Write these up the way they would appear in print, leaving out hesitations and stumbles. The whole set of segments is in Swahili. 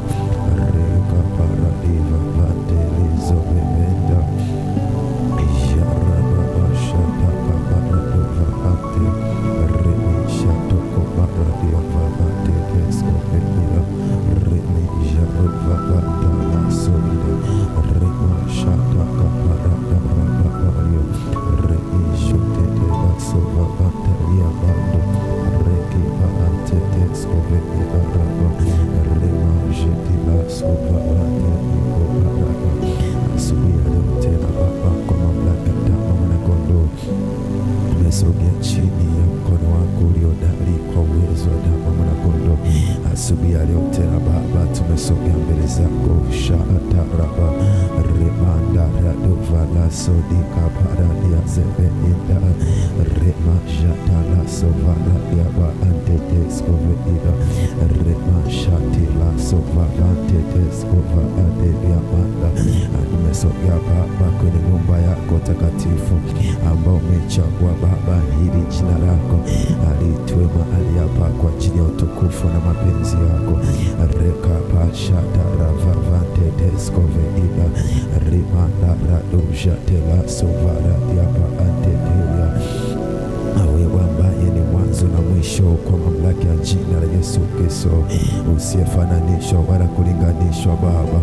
reka paradiva vandelizo bebenda jarababa shataka paradova ate remi shatoko paradia vavante desko bebida remi jarova vandala solida rema shataka parada rababario remi shotete baso vavantalia bando reki vaante desko bebida raba rema jetila sovavante iko parada asubia tena baba kwa mamlaka damu mwanakondoo tumesogea chini ya mkono wako uliodari kwa uwezo wa damu mwanakondoo asubia leo tena baba tumesogea mbele zako shaataraba remanda radovala sodika paradia zebeida rema jatala sovala yaba antetesko veida rema shatila sovala antetesko va adevia manda tumesogea baba kwenye nyumba yako takatifu ambao umechagua baba hili jina lako alitwe mahali hapa kwa ajili ya utukufu na mapenzi yako reka pashata ravavante desko veida rimanda radoja tela sovara diapa antetelia wewe ambaye ni mwanzo na mwisho kwa mamlaka ya jina la Yesu Kristo usiyefananishwa wala kulinganishwa baba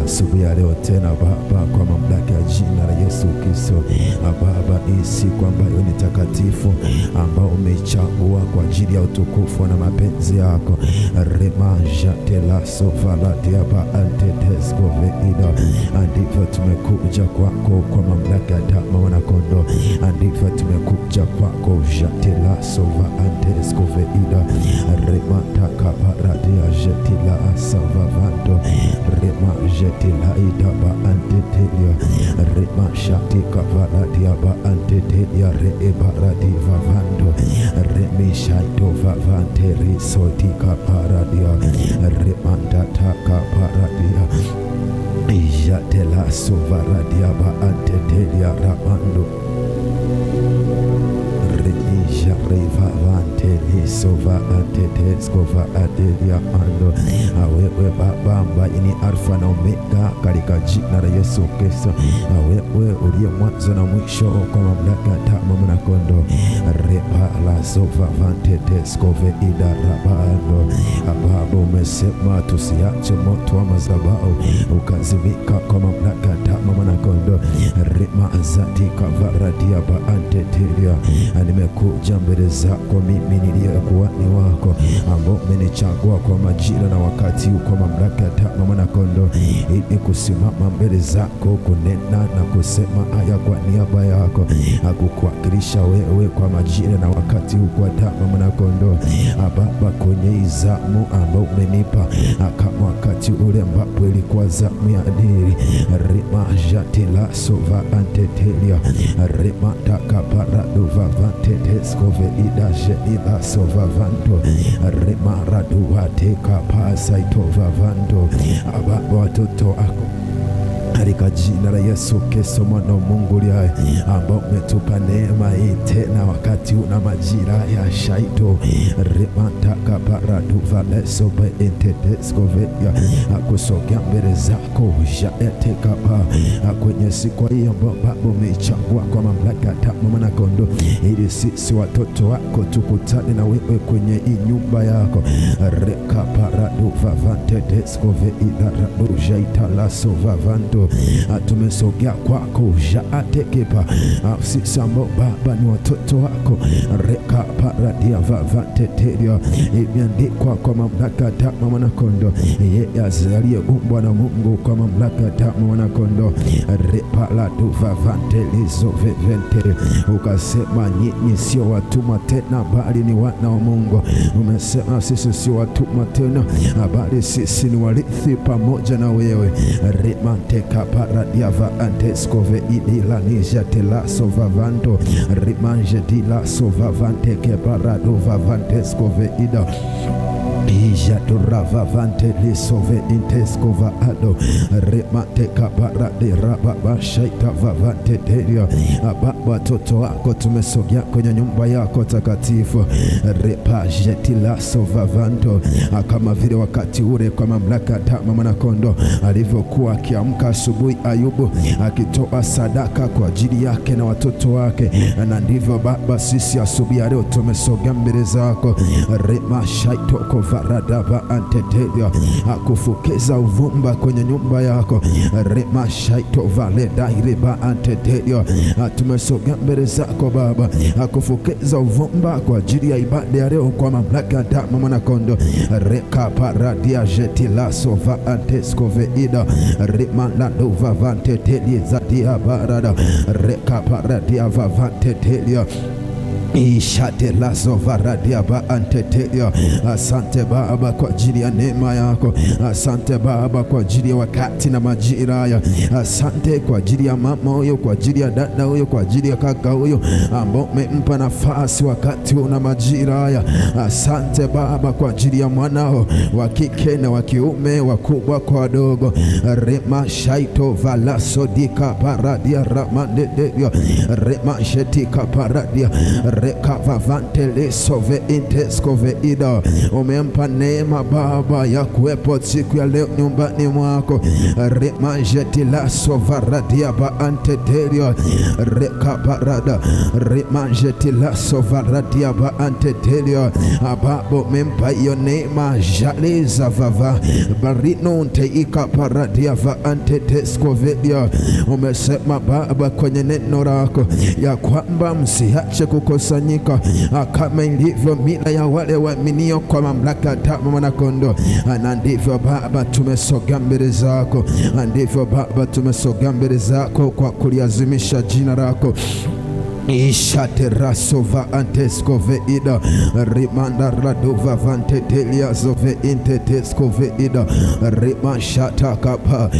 asubuhi ya leo tena baba kwa mamlaka ya jina la Yesu Kristo baba hii siku ambayo ni takatifu ambao umeichagua kwa ajili ya utukufu na mapenzi yako remaja tela sovala diaba antetesko veida ndivyo tumekuja kwako kwa mamlaka ya damu mwanakondoo ndivyo tumekuja kwako jatila sova antesko veida remataka paradia jetila asavavando rema jetila idaba antetelia rema shatika paradia ba antetelia ree paradiva vando remi shaito vavante risotika paradia remandataka paradia jatila sovaradia ba antetelia ramando Riva vante lisova ateteskova adelia ando wewe baba ambaye ni alfa na omega katika jina la Yesu Kristo wewe uliye mwanzo na mwisho kwa mamlaka ya damu mwanakondoo repa la sova vante teskove idarabando baba umesema tusiache moto wa madhabahu ukazimika kwa mamlaka ya damu mwanakondoo rema zatika varadia ba antetelia nimekuja mbele zako mimi niliyekuwa ni wako ambao umenichagua kwa majira na wakati kwa mamlaka ya damu mwanakondoo ili kusimama mbele zako kunena na kusema haya kwa niaba yako akukuwakilisha wewe kwa majira na wakati kwa damu mwanakondoo baba kwenye izamu ambao umenipa kama wakati ule ambapo ilikuwa zamu ya diri rima jatila sova antetelia rima takaparadova vanteteskove idaje ila sova vando rima raduwa teka pasaitova vando baba watoto ako katika jina la Yesu Kristo mwana wa Mungu uliye ambao umetupa neema hii tena wakati una majira ya shaito remantaka paraduva leso be entedeskovea akusogea mbele zako jaeteka kwenye siku hii ambao baba umeichagua kwa mamlaka ya damu mwanakondoo ili sisi watoto wako tukutane na wewe kwenye hii nyumba yako reka paraduva vantedeskovea raduja italaso vavando tumesogea kwako jaatekepa sisi ambao baba ni watoto wako reka paradia vavantetelia imeandikwa kwa mamlaka ya damu mwanakondoo yeye aliyeumbwa na Mungu kwa mamlaka ya damu mwanakondoo repaladu vavantelizo vevente ukasema nyinyi sio watumwa tena bali ni wana wa Mungu umesema sisi sio watumwa tena bali sisi ni warithi pamoja na wewe remanteka paradia va anteskove idila nisha tela sovavando rimanje dila sovavante ke parado vavanteskove ida Jaturava vante lisove inteskova ado remate kabara de rababa shaita vavante teria. Baba, watoto wako tumesogea kwenye nyumba yako takatifu, repa jetila sovavanto, kama vile wakati ule kwa mamlaka Mama Mwanakondo alivyokuwa akiamka asubuhi, Ayubu akitoa sadaka kwa ajili yake na watoto wake, na ndivyo Baba sisi asubuhi leo tumesogea mbele zako, rema shaito kovaradava antetelia, akufukeza uvumba kwenye nyumba yako, rema shaito valeda iriba antetelia. Tumesogea mbele zako Baba, akufukeza uvumba kwa ajili ya ibada ya leo kwa mamlaka Mama Mwanakondo, reka paradia jetila sova anteskove ida rima la dova vante telia zadia barada reka paradia vavante telia ishate lazo varadia ba antetelia. Asante Baba kwa ajili ya neema yako, asante Baba kwa ajili ya wakati na majira haya, asante kwa ajili ya mama huyo, kwa ajili ya dada huyo, kwa ajili ya kaka huyo ambao umempa nafasi wakati una majira haya. Asante Baba kwa ajili ya mwanao wa kike na wa kiume, wakubwa kwa wadogo, rema shaito valaso dika paradia ramandedelia rema shetika paradia reka vavante lesove inteskove ida. Umempa neema Baba ya kuwepo siku ya leo nyumbani mwako, rema jetila sovaradia ba antetelia reka parada rema jetila sovaradia ba antetelia. Baba umempa hiyo neema jaleza vava barino teika paradia va anteteskove ida. Umesema Baba kwenye neno lako ya kwamba msiache kukosa kama ilivyo mila ya wale waaminio kwa mamlaka Mama Mwanakondo. Na ndivyo Baba tumesogea mbele zako, ndivyo Baba tumesogea mbele zako kwa kuliazimisha jina lako. Ishate rasova anteskove ida rimanda radova vante telia zove inteteskove ida rima shata kapa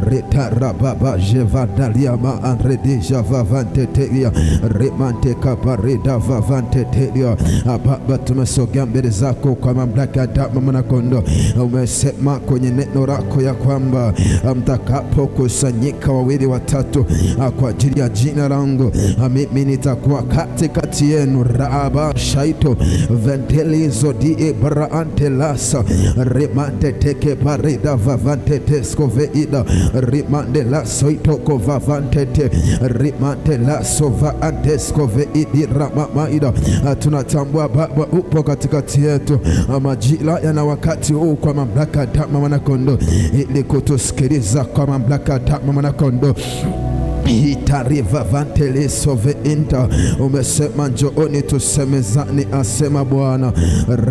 reta rababa jevadalia ma anredija vavante telia rimante kapa reda vavante telia. Baba tumesogea mbele zako kwa mamlaka Mama Mwanakondo. Umesema kwenye neno lako ya kwamba mtakapo kusanyika wawili watatu kwa ajili ya jina langu, mimi nitakuwa katikati yenu. Raba shaito ventelizo di ebra antelasa rimante teke parida vavante teskove ida rimande la soito kovavante te rimante la sova anteskove idi ramama ida. Tunatambua Baba upo katikati yetu majira yana wakati huu kwa mamlaka Mama Mwanakondo, ili kutusikiliza kwa mamlaka Mama Mwanakondo. Itariva vantele sove inta. Umesema njooni tusemezani, asema Bwana,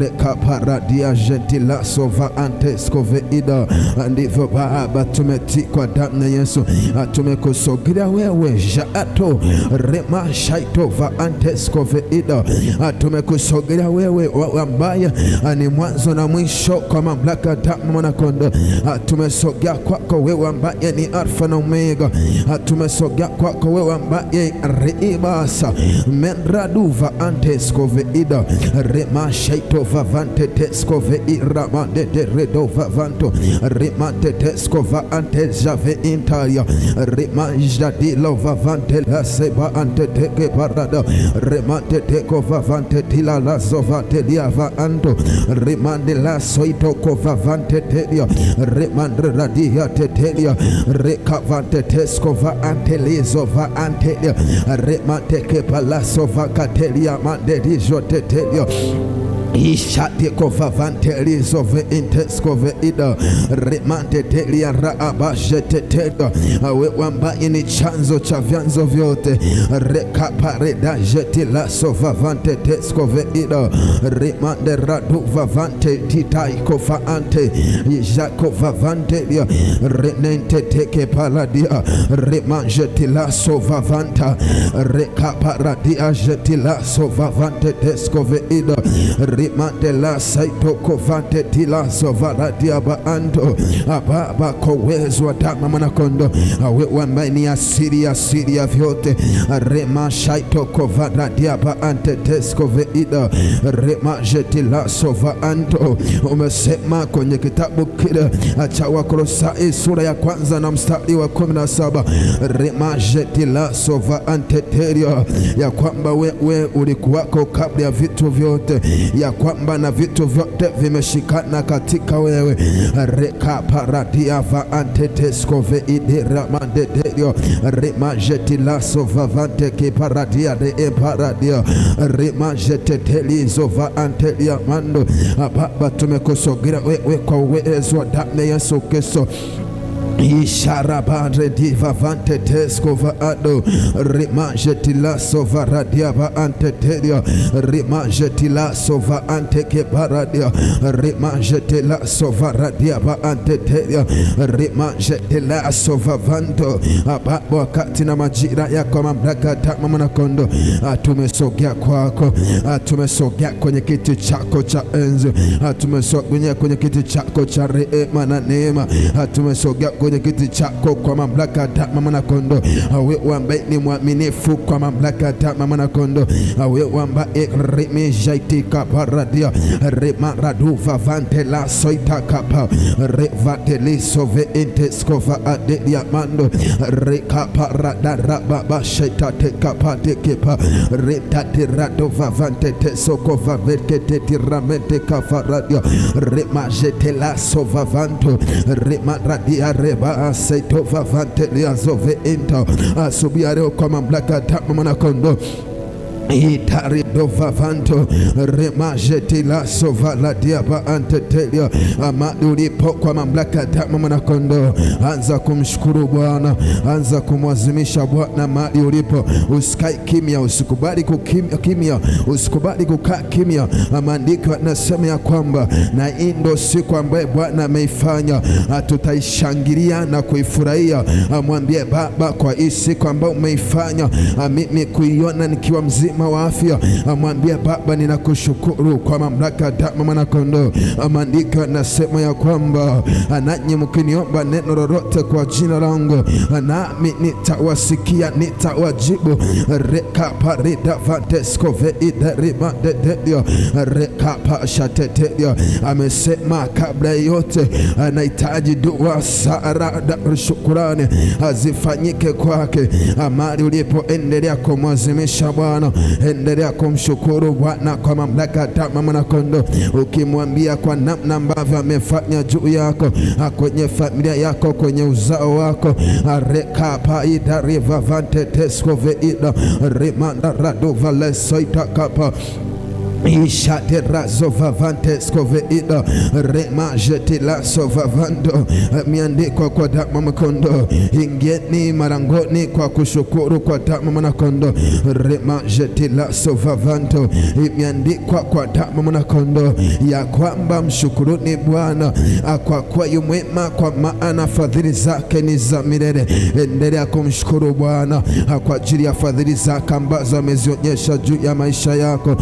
reka paradia jetila sova anteskove ida. Ndivyo Baba tumetikwa damu ya Yesu, tumekusogelea wewe jato rema shaito va anteskove ida. Tumekusogelea wewe ambaye ni mwanzo na mwisho kwa mamlaka Mama Mwanakondo. Tumesogea kwako wewe ambaye ni Alfa na Omega. Tumesogea kwako wewe ambaye reibasa mendraduva anteskove ida rema shaito vavante teskove iramande de redo vavanto remante teskova antejave intaria rema jadilo vavante la seba ante teke parada remante teko vavante tila la sovate liava anto remande la soito kovavante telia remande radia tetelia rekavante teskova ante lezova antelia remante ke palaso vakatelia manderijo tetelia. Ishate kovavante lizove inteskove ida remante telia raabashe tetega. Wewe ambaye ni chanzo cha vyanzo vyote, reka pareda jetila sovavante teskove ida remande radu vavante titaiko faante ijako vavante lia renente teke paladia remanje tila sovavanta reka paradia jetila sovavante teskove ida rimande la saito kovante tilaso varadia baando Baba, kwa uwezo wa damu Mwanakondo, wewe ambaye ni asili ya vyote, rema shaito kovaradia baante tesko veida rema jetila sova anto. Umesema kwenye kitabu kile cha Wakolosai sura ya 1 na mstari wa 17, rema jetila sova anteteria, ya kwamba wewe ulikuwako kabla ya vitu vyote, ya kwamba na vitu vyote vimeshikana katika wewe. Reka paradia va antetesko veidera mandeterio rema jetila sova vante ke paradia de paradia rema jetetelizo va antelia mando. Baba, tumekusogera wewe kwa uwezo wa damu ya Yesu Kristo. Ishara badre diva vante tesko vaado rima jetila sova radia va anteteria rima jetila sova anteke paradia rima jetila sova radia va anteteria rima jetila sova vanto. Baba, wakati na majira yako mamlaka damu Mwanakondo, tumesogea kwako, tumesogea kwenye kiti chako cha enzi, tumesogea kwenye kiti chako cha rehema na neema, tumesogea kwenye kiti chako kwa mamlaka damu Mwanakondo. Wewe ambaye ni mwaminifu kwa mamlaka damu Mwanakondo, wewe ambaye remejaitika paradia remaraduva vantela soita kapa revateliso veinteskova adelia mando rekaparada rababa shaita kapa tekepa retatirado vante tesokova verkete tiramente kafaradia remajetela sovavanto remaradia reba seito vavante liazove into. Asubiareo kwa mamlaka damu Mwanakondo, itari dova vanto remajeti la sova la diaba antetelia. Amadi ulipo kwa mamlaka damu Mwanakondo, anza kumshukuru Bwana, anza kumwazimisha Bwana mahali ulipo. Usikae kimya, usikubali kimya, usikubali kukaa kimya. Maandiko yanasema ya kwamba na hii ndio siku ambayo Bwana ameifanya, tutaishangilia na kuifurahia. Mwambie Baba, kwa hii siku ambayo umeifanya mimi kuiona nikiwa mzima wa afya. Mwambie Baba, ninakushukuru kwa mamlaka damu Mwanakondo. Maandiko yanasema ya kwamba nanyi mkiniomba neno lolote kwa jina langu, nami nitawasikia, nitawajibu. Reka parida vantesko veida rimandetedio reka pashatetedio. Amesema kabla yote anahitaji dua, sala na shukrani azifanyike kwake. Amali ulipo, endelea kumwazimisha Bwana, endelea kumshukuru Bwana kwa mamlaka damu Mwanakondo, ukimwambia kwa namna ambavyo amefanya juu yako, kwenye familia yako, kwenye uzao wako. Reka paida riva vante tesko veida rimanda radova lesoita kapa ishate razo vavante skoveida rema jetila sovavando. Miandikwa kwa damu Mwanakondo, ingeni marangoni kwa kushukuru kwa damu Mwanakondo. Rema jetila sovavando, miandikwa kwa damu Mwanakondo ya kwamba mshukuruni Bwana kwa kuwa yu mwema, kwa maana fadhili zake ni za milele. Endelea kumshukuru Bwana kwa ajili ya fadhili zake ambazo amezionyesha juu ya maisha yako.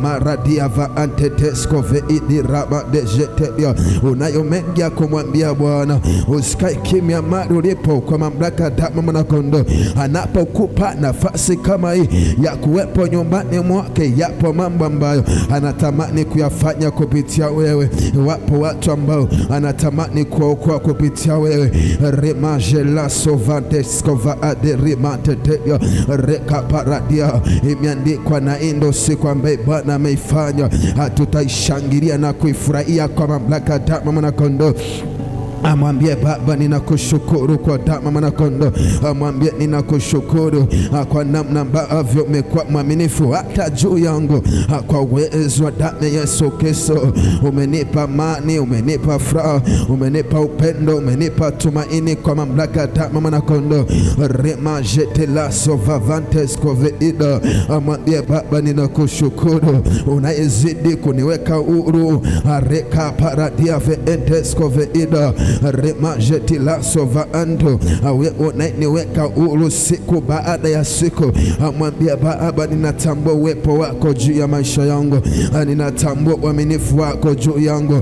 Maradia va antetesko veidi raba dejetelia. Unayo mengi ya kumwambia Bwana, usikae kimya mahali ulipo kwa mamlaka damu Mwanakondo. Anapokupa nafasi kama hii ya kuwepo nyumbani mwake, yapo mambo ambayo anatamani kuyafanya kupitia wewe. Wapo watu ambao anatamani kuokoa kupitia wewe. Remajela sovantesko va aderimantetelia reka paradia. Imeandikwa na indo siku ambaye Bwana ameifanya, tutaishangilia na kuifurahia kwa mamlaka damu Mwanakondo. Amwambie Baba, ninakushukuru kwa damu Mwanakondo. Amwambie ninakushukuru kwa namna ambavyo umekuwa mwaminifu hata juu yangu. Kwa uwezo wa damu ya Yesu Kristo umenipa amani, umenipa furaha, umenipa upendo, umenipa tumaini kwa mamlaka damu Mwanakondo. Rema jetela sovavantes koveida. Amwambie Baba, ninakushukuru unayezidi kuniweka huru. Reka paradia veentes koveida. rema jeti la sova anto. Awe unaniweka huru siku baada ya siku. Amwambia Baba, ninatambua uwepo wako juu ya maisha yangu, ninatambua uaminifu wako juu yangu.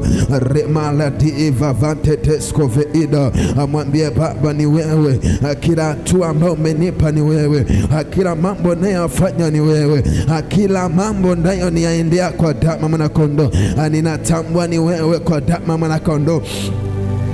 Rema la diva vante tesko veida. Amwambia Baba, ni wewe, kila hatua ambayo umenipa ni wewe, kila mambo nayafanya ni wewe, kila mambo ndayo niyaendea kwa damu Mwana-Kondoo. Ninatambua ni wewe kwa damu Mwana-Kondoo.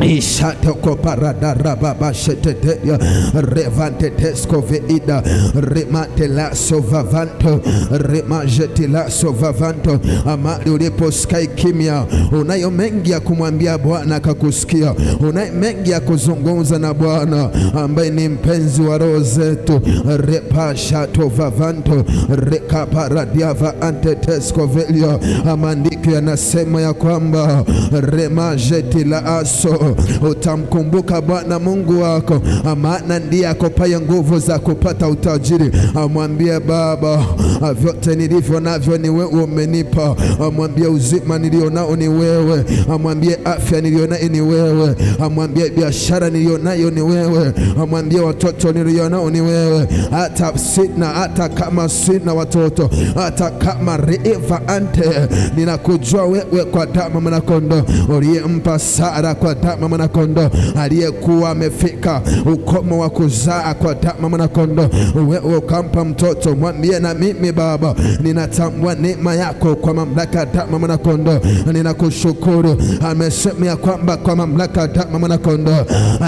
Ishatoko parada rababa sheteteya revante tesko veida remate la sovavanto remajeti la sovavanto. Amali ulipo sky kimya, unayo mengi ya kumwambia Bwana akakusikia, unayo mengi ya kuzungumza na Bwana ambaye ni mpenzi wa roho zetu. Repashato vavanto rekaparadiava ante tesko velia. Maandiko yanasema ya kwamba remajeti la aso, utamkumbuka Bwana Mungu wako, maana ndiye akupaye nguvu za kupata utajiri. Amwambie Baba, vyote nilivyo navyo ni wewe umenipa. Amwambie uzima nilionao ni wewe. Amwambie afya nilionayo ni wewe. Amwambie biashara nilionayo ni wewe. Amwambie watoto nilionao ni wewe. Hata kama sina watoto, hata kama reiva ante, ninakujua wewe kwa damu Mwana-Kondoo. Uliyempa Sara kwa damu Mwana-Kondoo, aliyekuwa amefika ukomo wa kuzaa kwa damu Mwana-Kondoo, wewe ukampa mtoto. Mwambie na mimi Baba, ninatambua neema yako kwa mamlaka ya damu Mwana-Kondoo. Ninakushukuru. Amesema ya kwamba kwa mamlaka ya damu Mwana-Kondoo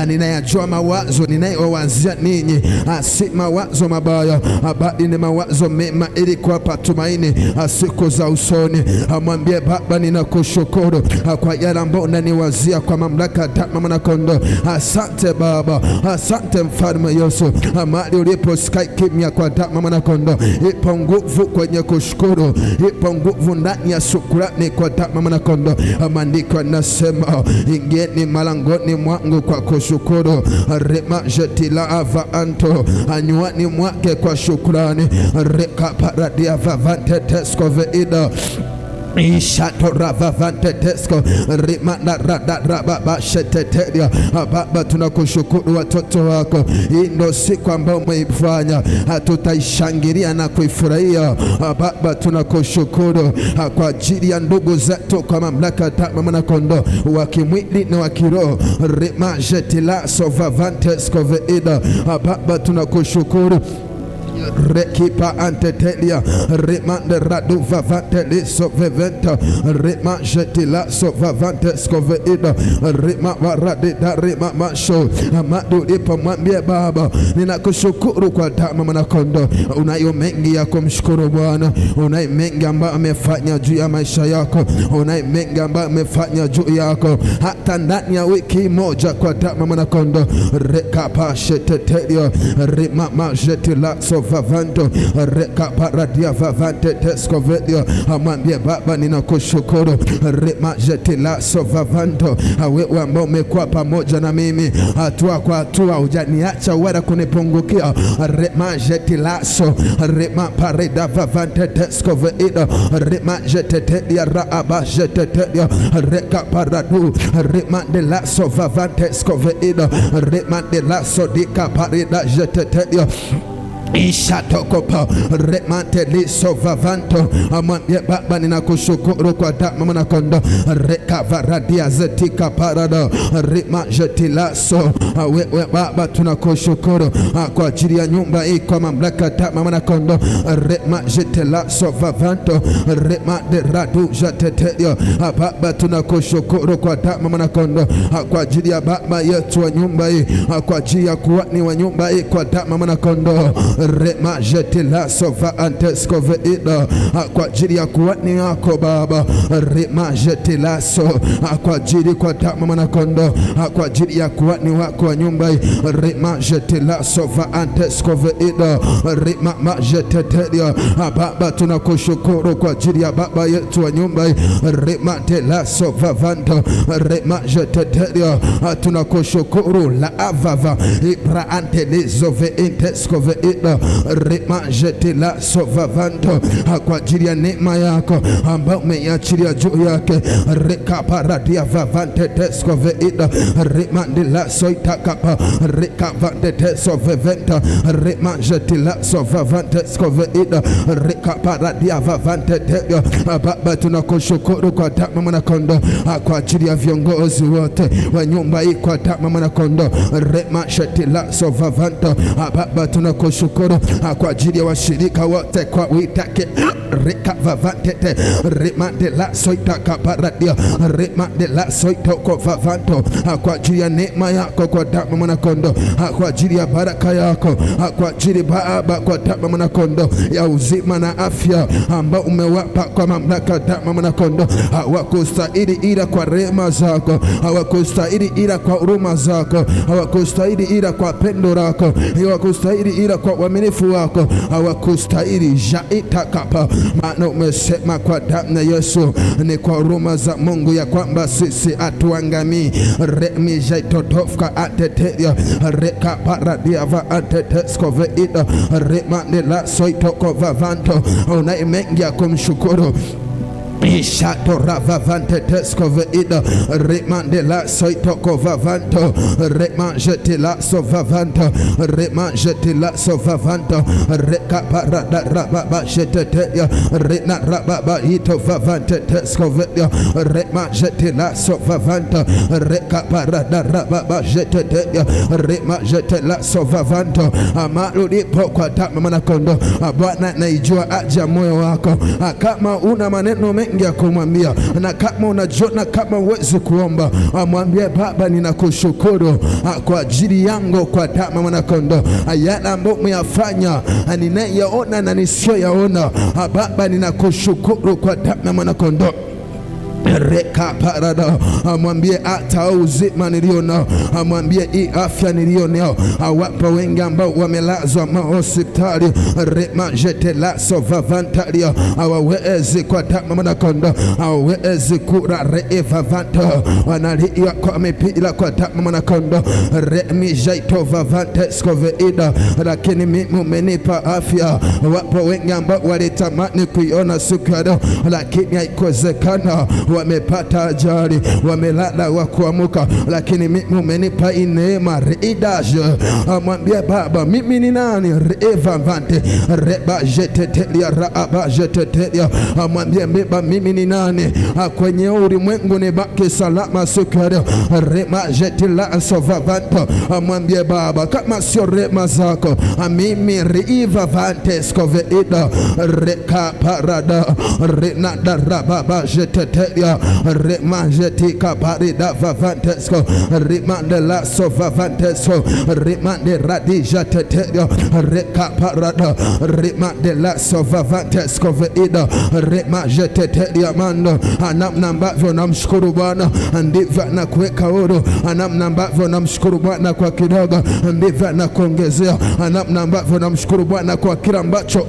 ninayajua mawazo ninayowazia ninyi, si mawazo mabaya, bali ni mawazo mema, ili kuwapa tumaini siku za usoni. Amwambie Baba, ninakushukuru kwa yale ambayo unaniwazia kwa mamlaka ya damu Mwana-Kondoo. Asante Baba, asante Mfalme Yesu. Mahali ulipo sky kimya kwa damu Mwana-Kondoo, ipo nguvu kwenye kushukuru, ipo nguvu ndani ya shukrani kwa damu Mwana-Kondoo. Maandiko yanasema ingieni malangoni mwangu kwa kushukuru, rema jeti la ava anto, anywani mwake kwa shukrani, reka paradia vavante tesko veida. Ishato ravavante tesko rimanda rada rababa shetetelia. Baba, tunakushukuru watoto wako. Hii ndio siku ambayo umeifanya, tutaishangilia na kuifurahia. Baba, tunakushukuru kwa ajili ya ndugu zetu kwa mamlaka ya damu Mwana-Kondoo, wa kimwili na wa kiroho. Rimajeti la sovavante skoveida. Baba, tunakushukuru. Rekipa antetelia remande radu vavante liso veventa rema jeti la so vavante skoveida rema waradida rema masho. Amadu lipo mwambie Baba, ninakushukuru kwa damu Mwana-Kondoo. Unayo mengi ya kumshukuru Bwana, unayo mengi ambayo amefanya juu ya maisha yako, unayo mengi ambayo amefanya juu yako hata ndani ya wiki moja kwa damu Mwana-Kondoo. Rekapa shetetelia rema majeti la so vavanto reka paradia vavante tesko vedio. Amwambie Baba, ninakushukuru. Rema jeti la so vavanto, wewe ambao umekuwa pamoja na mimi hatua kwa hatua, hujaniacha wala kunipungukia. Rema jeti la so rema parida vavante tesko vedio. Rema jeti tedia raaba jeti tedia reka paradu rema de la so vavante tesko vedio. Rema de la so dika parida jeti tedia. Ishatokopa remante liso vavanto. Amwambie Baba, ninakushukuru kwa damu Mwana-Kondoo. Rekavaradia zetika parada rima jetilaso. Wewe Baba, tunakushukuru kwa ajili ya nyumba hii kwa mamlaka damu Mwana-Kondoo. Rema jetilaso vavanto rema de radu jateteyo. Baba, tunakushukuru kwa damu Mwana-Kondoo kwa ajili ya baba yetu wa nyumba hii, kwa ajili ya kuhani wa nyumba hii kwa damu Mwana-Kondoo. Rema jeti la sova antesko veida, kwa ajili ya kuhani wako Baba. Rema jeti la so, kwa ajili kwa damu Mwana-Kondoo, kwa ajili ya kuhani wako wa nyumba hii. Rema jeti la sova antesko veida rema majete telia. Baba, tunakushukuru kwa ajili ya baba yetu wa nyumba hii. Rema de la sova vando rema jete telia. Tunakushukuru la avava ibra antelizo ve intesko veida telia rema jete la sovavanto, kwa ajili ya neema yako ambayo umeiachilia juu yake reka paradia vavante tesco veida rema de la soitakapa reka vante teso veventa rema jete la sovavante tesco veida reka paradia vavante telia. Baba, tunakushukuru kwa damu Mwanakondoo, kwa ajili ya viongozi wote wa nyumba hii kwa damu Mwanakondoo rema jete la sovavanta. Baba, tunakushukuru kwa ajili ya washirika wote kwa witake reka vavante rema de la soitaka paradia rema de la soitoko vavanto, kwa ajili ya neema yako kwa damu Mwanakondoo, kwa ajili ya baraka yako, kwa ajili Baba kwa damu Mwanakondoo ya uzima na afya ambao umewapa kwa mamlaka damu Mwanakondoo. Hawakustahili ila kwa rehema zako, hawakustahili ila kwa huruma zako, hawakustahili ila kwa pendo lako, hawakustahili ila kwa uaminifu wako, hawakustahili jaitakapa. Maana umesema kwa damu ya Yesu ni kwa huruma za Mungu ya kwamba sisi hatuangamii. Remi jaitotofka ateteya reka paradia va atetesko veida rema de la soitoko vavanto. Unaye mengi ya kumshukuru. Ishato ravavante tesco veida remande la soitoko vavanto rema jete la sovavanto rema jete la sovavanto reka parada rababa jete teya rena rababa ito vavante tesco veida rema jete la sovavanto reka parada rababa jete teya rema jete la sovavanto. Amarudipo kwa damu Mwanakondoo. Bwana, naijua aja moyo wako, kama una maneno mengi ya kumwambia, na kama unajua na kama uwezi kuomba, mwambie Baba, ninakushukuru kwa ajili yangu kwa damu Mwanakondoo, yale ambayo umeyafanya ninayaona na nisiyoyaona. Baba, ninakushukuru kwa damu Mwanakondoo. Reka parada, amwambie hata uzima nilionao, amwambie hii afya nilionao. Wapo wengi ambao wamelazwa mahospitali rema jete la sovavantalia, hawawezi kwa damu Mwanakondoo, hawawezi kura reevavanta, wanalia kwa mipira kwa damu Mwanakondoo remi jaito vavante skoveida, lakini mimi umenipa afya. Wapo wengi ambao walitamani kuiona siku ya leo, lakini haikuwezekana, wamepata ajali, wamelala wa kuamuka, lakini mimi umenipa neema reidaje. Amwambie Baba, mimi ni nani? Reevavante reba jetetelia raaba jetetelia. Amwambie Baba, mimi ni nani kwenye ulimwengu nibaki salama siku ya leo? Rema jetila sovavanto. Amwambie Baba, kama sio rema zako mimi reivavante skoveida reka parada renada rababa jetetelia remajeti kaparida vavantesko remande la sovavantesko remande radija tetelia reka parada remande la sovavantesko veida remajetetelia mando. Namna ambavyo namshukuru Bwana ndivyo anakuweka huru, namna ambavyo namshukuru Bwana kwa kidogo ndivyo anakuongezea, namna ambavyo namshukuru Bwana kwa kila ambacho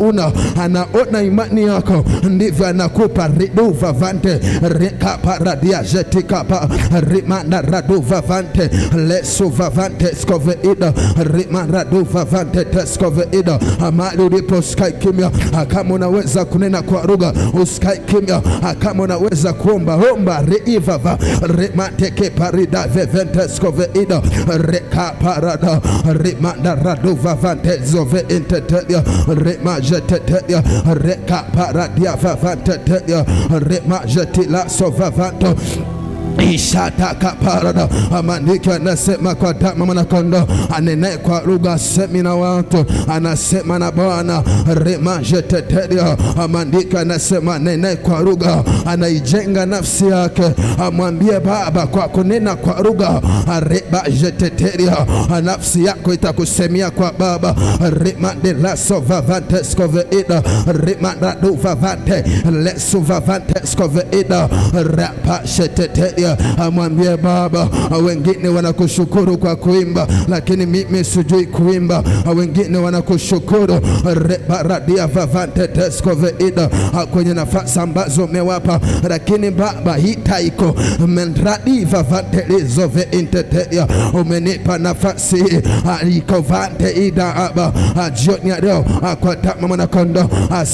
anaona imani yako ndivyo anakupa riduva vante reka paradia jetika pa rimanda raduva vante lesu vavante skoveida rimanda raduva vante teskoveida. Amali ulipo usikae kimya, kama unaweza kunena kwa lugha usikae kimya, kama unaweza kuomba omba. Reivava remateke parida vevente skoveida reka parada rimanda raduva vante zove intetelia remajetetelia reka paradia vavante telia remajetila sovavanto. Ishataka parada. Maandiko anasema kwa damu Mwanakondoo anenaye kwa lugha asemi na watu, anasema na Bwana remajetetelia. Maandiko anasema anenaye kwa lugha anaijenga nafsi yake. Amwambie Baba, kwa kunena kwa lugha remajetetelia nafsi yako itakusemia kwa Baba remandelaso vavante skoveida remandadu vavante lesu vavante skoveida rapashetetelia Amwambie Baba, wengine wanakushukuru kwa kuimba, lakini mimi sijui kuimba. Wengine wanakushukuru rebaradia vavante tescove ida kwenye nafasi ambazo umewapa, lakini Baba hitaiko mendradi vavante lizove intetea. Umenipa nafasi ikovante ida aba jioni ya leo kwa damu Mwana-Kondoo,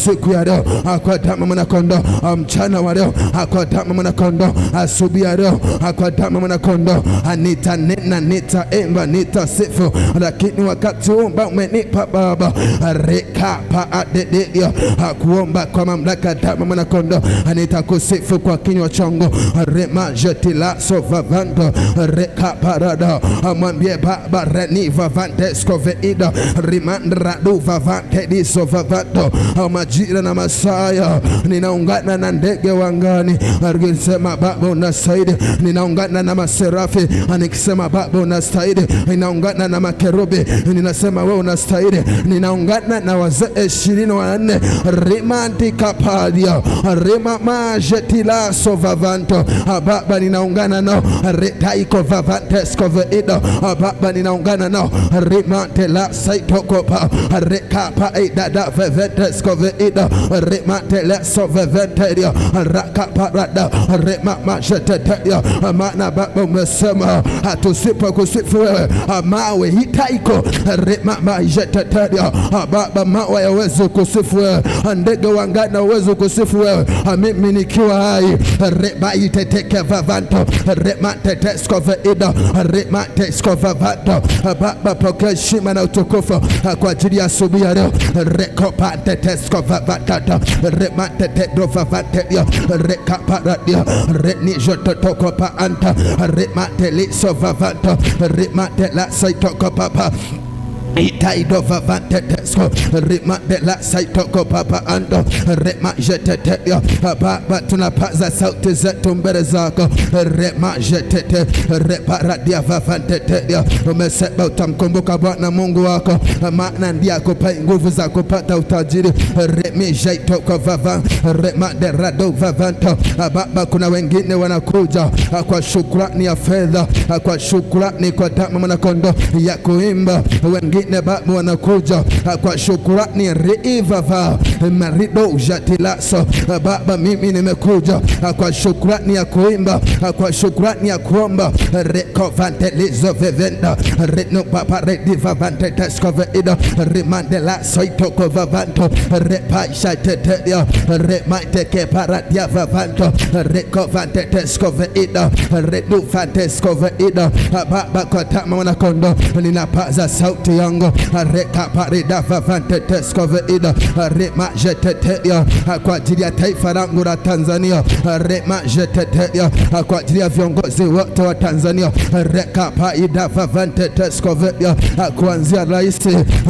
siku ya leo kwa damu Mwana-Kondoo, mchana wa leo kwa damu Mwana-Kondoo, asubuhi ya leo kwa damu Mwana-Kondoo. Nitanena, nitaimba, nitasifu, lakini wakati umba umenipa Baba rekapa adedia kuomba kwa mamlaka damu Mwana-Kondoo. Nitakusifu kwa kinywa changu remajatila sovavando rekaparada. Mwambie Baba reniva vanteskove ida rimandradu vavante disovavando. Majira na masaya ninaungana na ndege wangani nikisema Baba unastahili. Ninaungana na maserafi nikisema Baba unastahili. Ninaungana na makerubi ninasema wewe unastahili. Ninaungana na wazee 24 rimantika padia rima majetila sovavanto. Baba ninaungana nao retaiko vavanteskove ida. Baba ninaungana nao rimantela saitokopa rekapa idada vavanteskove ida rimantela sovavanteria rakaparada rima majeteteria. Maana Baba umesema hatusipo kusifu wewe mawe hitaiko rima majeteteria. Baba mawe yaweze kusifu wewe, ndege wangana uwezo kusifu wewe. Mimi nikiwa hai rima iteteke vavanto rima teteskove ida rima teskove vavanto. Baba pokea heshima na utukufu kwa ajili ya asubuhi ya leo. Rekopa teteskove vavanto rima tetedo vavanteria rekaparadia reni jototoko pa anta rima teliso vavanto rima tela saitoko papa itaido vavante tesko rima de la saitoko papa ando rima jetetea. Baba tunapaza sauti zetu mbele zako rima jetete reparadia vavante tetea. Umesema utamkumbuka Bwana Mungu wako, maana ndiye akupa nguvu za kupata utajiri. Rimi jaitoko vavan rima de rado vavanto. Baba kuna wengine wanakuja kwa shukrani ya fedha, kwa shukrani kwa damu Mwana-Kondoo ya kuimba. Wengine Baba wanakuja kwa shukrani reivava marido jatilaso. Baba mimi nimekuja kwa shukrani ya kuimba, kwa shukrani ya kuomba rekovantelizo vevenda reno papa redivavante teskove ida rimandela soitoko vavanto repaisha tetedia remaiteke paradia vavanto rekovante teskove ida reduvante skove ida. Baba kwa damu Mwana-Kondoo ninapaza sauti yangu rekaparida vavante teskove ida remajetetea kwa ajili ya taifa langu la Tanzania. Remajetetea kwa ajili ya viongozi wote wa Tanzania. Rekapaida vavante teskove ida kuanzia rais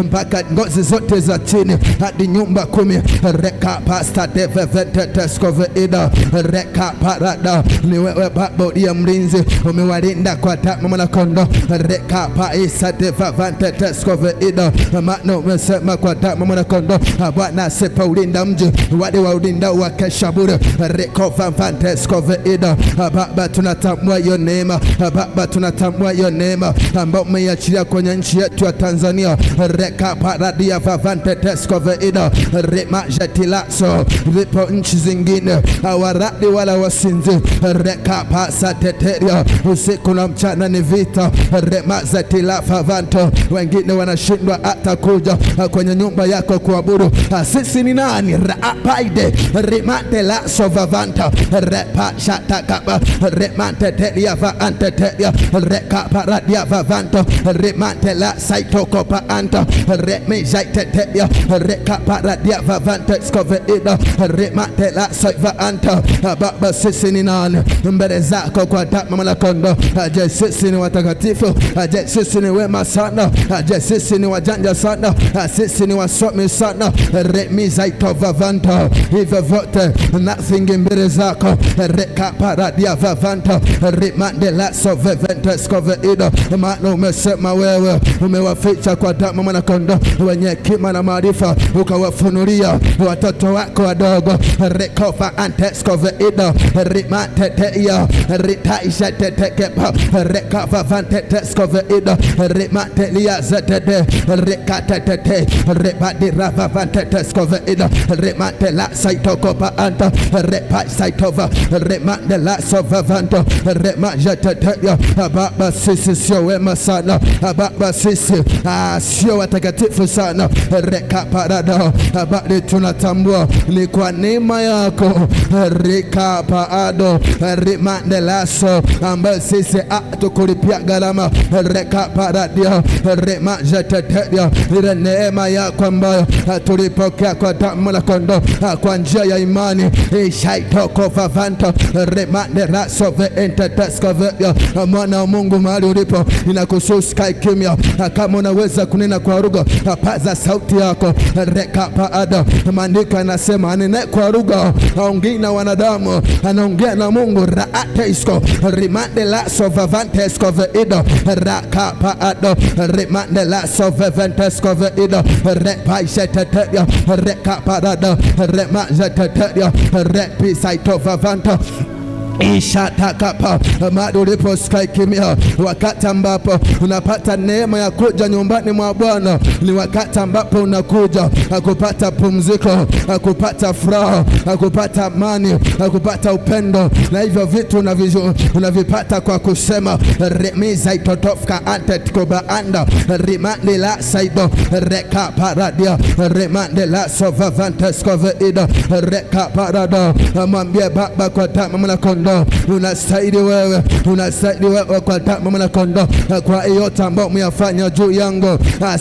mpaka ngozi zote za chini hadi nyumba 10. Rekapasta de vavante teskove ida rekaparada. Ni wewe Baba uliye mlinzi, umewalinda kwa damu Mwana-Kondoo. Rekapaisa de vavante teskove ida. Maana umesema kwa damu Mwana-Kondoo Bwana asipo ulinda mji wale wa ulinda wakesha bure. Rekovavante skove ida. Baba tunatambua hiyo neema, Baba tunatambua hiyo neema ambao umeiachilia kwenye nchi yetu ya Tanzania. Rekaparadia vavante teskove ida remajetilaso. Lipo nchi zingine hawaradi wala wasinzi. Rekapasa teteria usiku na mchana ni vita. Remazatila vavanto. Wengine wanashindwa hata kuja kwenye nyumba yako kuabudu. Sisi ni nani? Raapaide rimante la sovavanta repa shatakaba remante telia va antetelia rekaparadia vavanto remante la saitokopa anta remijaitetelia rekaparadia vavante skove ida remante la saiva anta. Baba sisi ni nani mbele zako kwa damu Mwana-Kondoo? Je, sisi ni watakatifu? Je, sisi ni wema sana? Je, sisi ni wajanja sana, sisi ni wasomi sana. Remizaitova hivyo vyote nothing mbele zako. Reka paradia vavanta rimandela soveventes koveido. Maana umesema wewe umewaficha kwa damu mwana kondoo wenye hekima na maarifa, ukawafunulia watoto wako wadogo. Rekova antes koveido rimanteteia ritaisha tetekepa rekava vantetes koveido rimantelia zetede rekatetete rebadirava vantetes koveido rimantela saitokopa anta repa saitova rimandela sovavanto remajeteteia. Baba, sisi sio wema sana. Baba, sisi sio watakatifu sana. Reka parada bali tunatambua ni kwa neema yako. Reka paado rimandelaso ambayo sisi tukulipia gharama. Reka paradia remajeteteia, ile neema yako ambayo tulipokea kwa damu la kondoo kwa njia ya imani. Ishaitoko vavanta remandelaso veenteteskovea. Mwana wa Mungu, mahali ulipo inakususi kai kimya. Kama unaweza kunena kwa lugha, paza sauti yako. Reka paada, maandiko yanasema anene kwa lugha haongei na wanadamu, anaongea na Mungu. Raateisko rimandela sovavantesko veido raka paado rimandela sovavantesko veido repaisheteteia reka parada remajeteteia repisaitovavanta ishatakapa. Mahali ulipo sikai kimya. Wakati ambapo unapata neema ya kuja nyumbani mwa Bwana ni wakati ambapo unakuja kupata pumziko, kupata furaha, kupata amani, kupata upendo, na hivyo vitu unavipata kwa kusema remiza itotofka antetikoba anda rimandela saido reka paradia remandela sovavantesko veido reka parada. Mwambie Baba, kwa damu mwana kondoo unastahili wewe, unastahili wewe kwa damu mwana kondoo. Kwa yote ambayo umeyafanya juu yangu,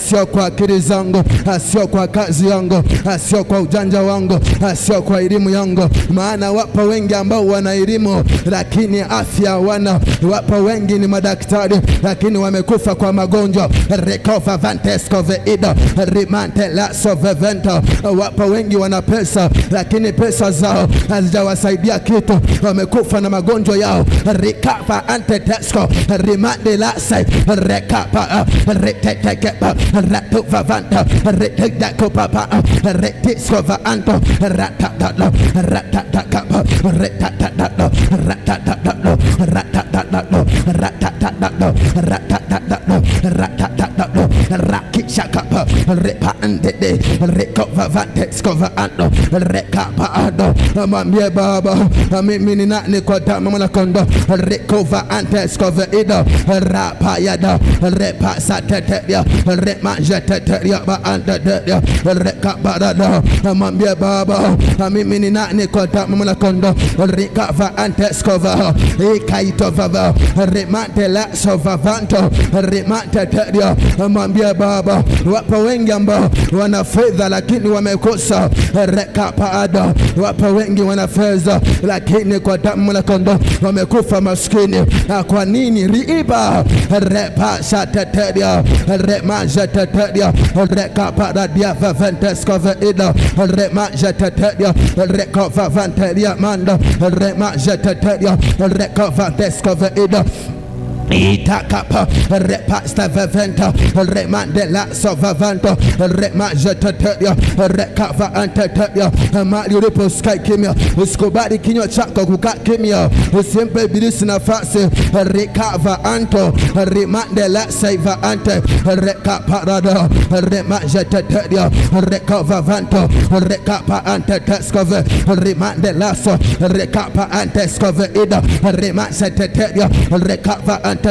sio kwa akili zangu, sio kwa kazi yangu, sio kwa ujanja wangu, sio kwa elimu yangu. Maana wapo wengi ambao wana elimu lakini afya hawana. Wapo wengi ni madaktari lakini wamekufa kwa magonjwa. Recover vantesko veido rimantela soveventa. Wapo wengi wana pesa lakini pesa zao hazijawasaidia kitu, wamekufa na magonjwa yao. Recover antetesko rimandela sai rekapa retetekepa ratuvavanta retetekopapa retiskova anto ratatalo ratatakapa ratatatalo ratatatalo ratatatalo ratatatalo ratatatalo ratatatalo rakishakapa repandede rekovavanteskova anto rekapa ado. Mwambie Baba, mimi ni nani kwa damu mwana kondoo. Rekova anteskova ido rapayada repasateteria remajeteteria baanteteria rekabarada. Mwambie Baba, mimi ni nani kwa damu mwana kondoo. Rekava anteskova ikaitovava remantela sovavanto remanteteria. Mwambie Baba, wapo wengi ambao wana fedha lakini wamekosa. Rekapaada, wapo wengi wana fedha lakini kwa damu la kondoo wamekufa maskini. Kwa nini? Riba repashateteria remajeteteria rekaparadia vaventesko veido remajeteteria rekovavanteria manda remajeteteria rekovavantesko veido itakapa repasta vaventa remandela sovavanto remajeteteria rekava anteteria. Mahali ulipo sikai kimya, usikubali kinywa chako kukaa kimya, usimpe ibilisi nafasi. Rekava anto remandela saiva ante rekaparada remajeteteria rekava vanto rekapa anteteskove remandela so rekapa anteskove ida remajeteteria rekava anteteria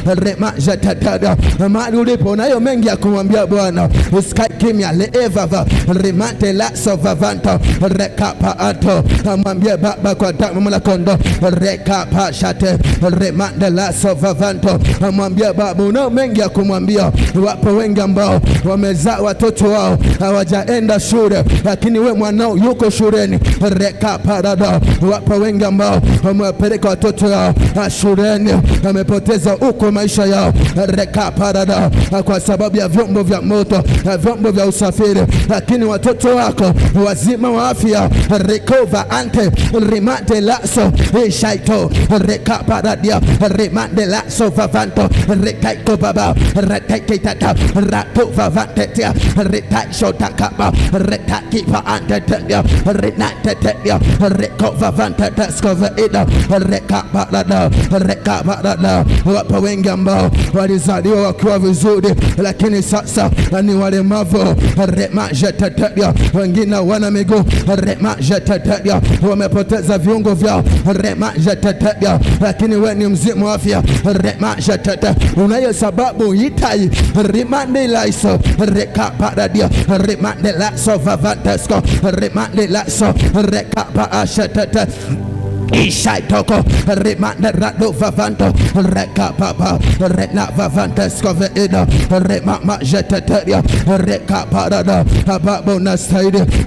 remajeteteria. Mahali ulipo nayo mengi ya kumwambia Bwana, usikai kimya. Leevava remandela sovavanta rekapa ato. Mwambie Baba, kwa damu la kondoo rekapa shate remandela sovavanto. Mwambie Baba, unao mengi ya kumwambia. Wapo wengi ambao wamezaa watoto wao hawajaenda shule lakini we mwanao yuko shuleni. Rekapa rada. Wapo wengi ambao wamewapeleka watoto wao shuleni, wamepoteza uko maisha yao reka parada kwa sababu ya vyombo vya moto, vyombo vya usafiri, lakini watoto wako wazima wa afya recover ante rimande laso shaito reka paradia rimande laso vavanto rekaito baba rekaitata rato vavantetia retaisho takaba retakipa antetia renatetia reko vavante discover ida reka parada. Wapo wengi ambao walizaliwa wakiwa vizuri, lakini sasa ni walemavu remajetetea. Wengine wana miguu remajetetea, wamepoteza viungo vyao remajetetea, lakini wewe ni mzima wa afya remajetetea. Unayo sababu itai rimande laiso reka paradia rimande laso vavantesko rimande laso reka paashetete Ishaitoko remanda rado vavanto reka papa rena vavantesko veida remama jeteteria reka parada. Baba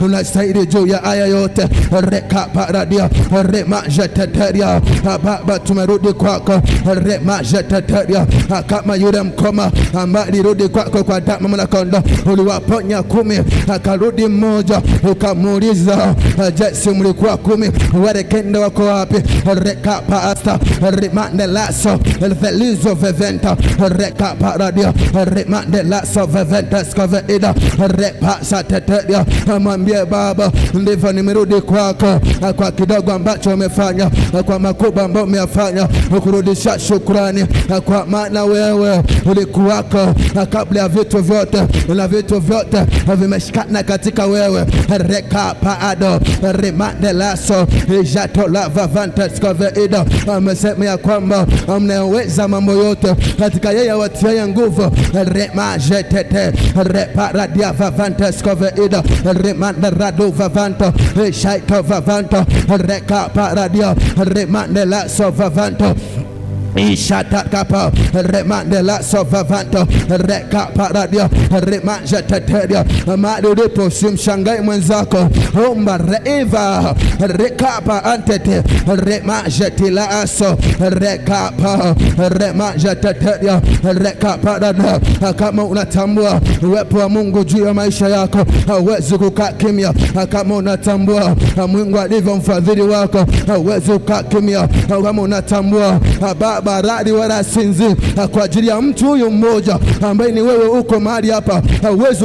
unastahili juu ya aya yote reka paradia rema jeteteria. Baba tumerudi kwako rema jeteteria, kama yule mkoma ambaye alirudi kwako kwa damu mwana kondoo, uliwaponya 10 akarudi mmoja, ukamuuliza je, si mlikuwa 10? Warekenda wako wapi? Reka pasta remande laso velizo veventa reka paradia remande laso veventa skoveida repa satetedia. Mwambie Baba, ndivyo nimerudi kwako kwa kidogo ambacho umefanya, kwa makubwa ambayo umeyafanya, ukurudisha shukrani, kwa maana wewe ulikuwako kabla ya vitu vyote, na vitu vyote vimeshikana katika wewe. Reka paado remande laso jato la vavanta skoveida. Amesema ya kwamba mnaweza mambo yote katika yeye watiaye nguvu. Rema jetete reparadia vavanta skoveida remande rado vavanta shaito vavanta reka paradia remande laso vavanta Ishata kapa remande la sovavanto reka paradia remanja teteria. Mahali ulipo usimshangae mwenzako, omba reiva rekapa antete remanja tilaso rekapa remanja teteria reka paradia. Kama unatambua uwepo wa Mungu juu ya maisha yako, hauwezi kukaa kimya. Kama unatambua Mungu alivyo mfadhili wako, hauwezi kukaa kimya. Kama unatambua baradi wala sinzi kwa ajili ya mtu huyu mmoja ambaye ni wewe, uko mahali hapa, hauwezi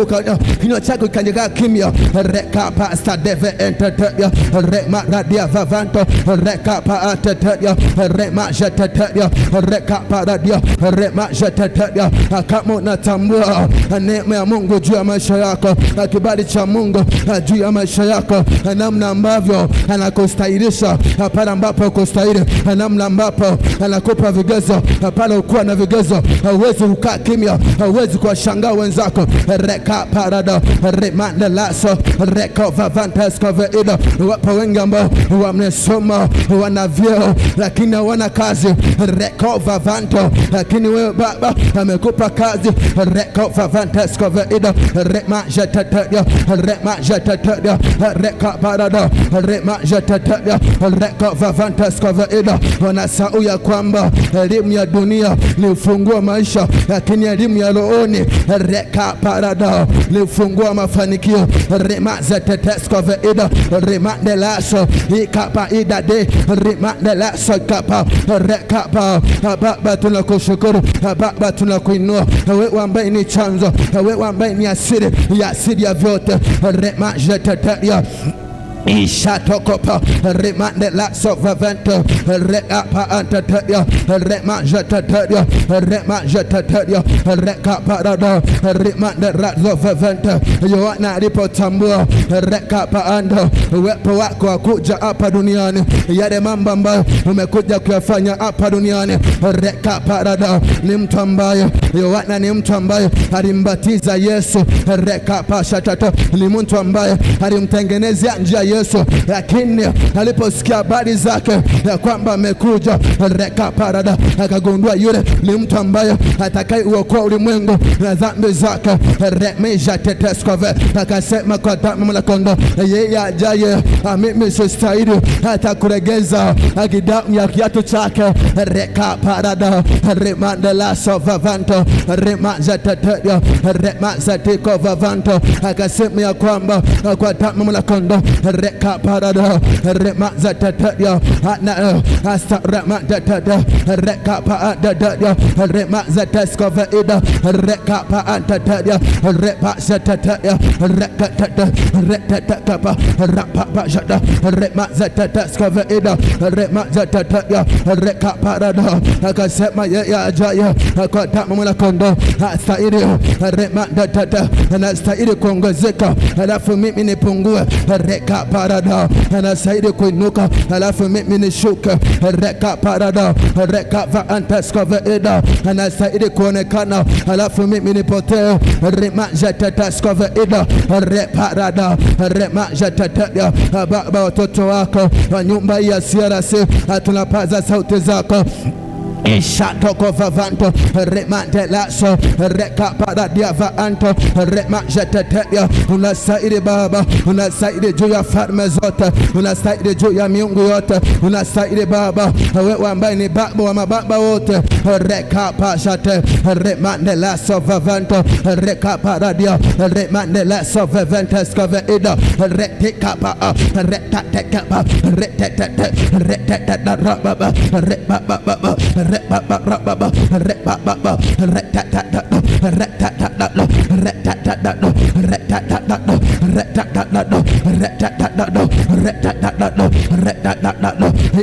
kinywa chako kikakaa kimya. Reka pasta deve entetea rema radia vavanto reka pa tetea rema jetetea reka paradia rema jetetea. Kama unatambua neema ya Mungu juu ya maisha yako, kibali cha Mungu juu ya maisha yako, namna ambavyo anakustahilisha pale ambapo ukustahili, namna ambapo anakupa vigezo pale ukuwa na vigezo, hauwezi kukaa kimya, hauwezi kuwashangaa wenzako. Reka parada remande laso reka vavantesko veida. Wapo wengi ambao wamesoma, wana vyeo, lakini hawana kazi. Reka vavanto, lakini wewe Baba amekupa kazi. Reka vavantesko veida rema jetetea rema jetetea reka parada rema jetetea reka vavantesko veida. Wanasahau ya kwamba elimu ya dunia ni ufungua maisha, lakini elimu ya rohoni reka parada ni ufungua mafanikio. Rema zetetesko veida remande laso ikapa idade remande laso kapa rekapa. Baba tunakushukuru, Baba tunakuinua, wewe ambaye ni chanzo, wewe ambaye ni asili ya vyote. Rema jetetea Ishatokopa remande la sovavento reapa antateria rema jatateria rema jatateria reka parada remande razo vavento. Yohana alipotambua reka paando uwepo wako akuja hapa duniani, yale mambo ambayo umekuja kuyafanya hapa duniani, reka parada ni mtu ambaye Yohana ni mtu ambaye alimbatiza Yesu, reka pasha tata, ni mtu ambaye alimtengenezea njia Yesu, lakini aliposikia habari zake ya kwamba amekuja reka parada, akagundua yule ni mtu ambaye atakaye uokoa ulimwengu na dhambi zake. Remeja teteskove, akasema kwa damu mwana kondoo, yeye ajaye mimi sistahili hata kuregeza damu ya kiatu chake. Reka parada, remandela sovavanto, remaja teteya, remaja tiko vavanto, akasema ya kwamba kwa damu mwana kondoo, reka parada, remaja teteya, ana asta remaja teteya, reka parada, remaja teskove ida, reka parada teteya, remaja teteya, reka teteya, reka teteya, rapa pajada, remaja teskove ida, remaja teteya, reka parada, akasema yeye ajaye kwa damu mwana kondoo astahili, remaja teteya, anastahili kuongezeka alafu mimi nipungue. Reka parada, anastahili kuinuka alafu mimi nishuke. Reka parada, reka vaanteskove ida, anastahili kuonekana alafu mimi nipotee. Remaja teteskove ida, reparada, remaja teteya. Baba, watoto wako wa nyumba ya CRC tunapaza sauti zako. Ishatoko vavanto, remandelaso, reka paradia vaanto, remaja teteya. Unastahili Baba, unastahili juu ya falme zote, unastahili juu ya miungu yote, unastahili Baba, wewe ambaye ni baba wa mababa wote. Reka pashate, remandelaso vavanto, reka paradia, remandelaso vavanteskove ida, retikapa, retatekapa, retetete, retetete rababa, rebaba, Reba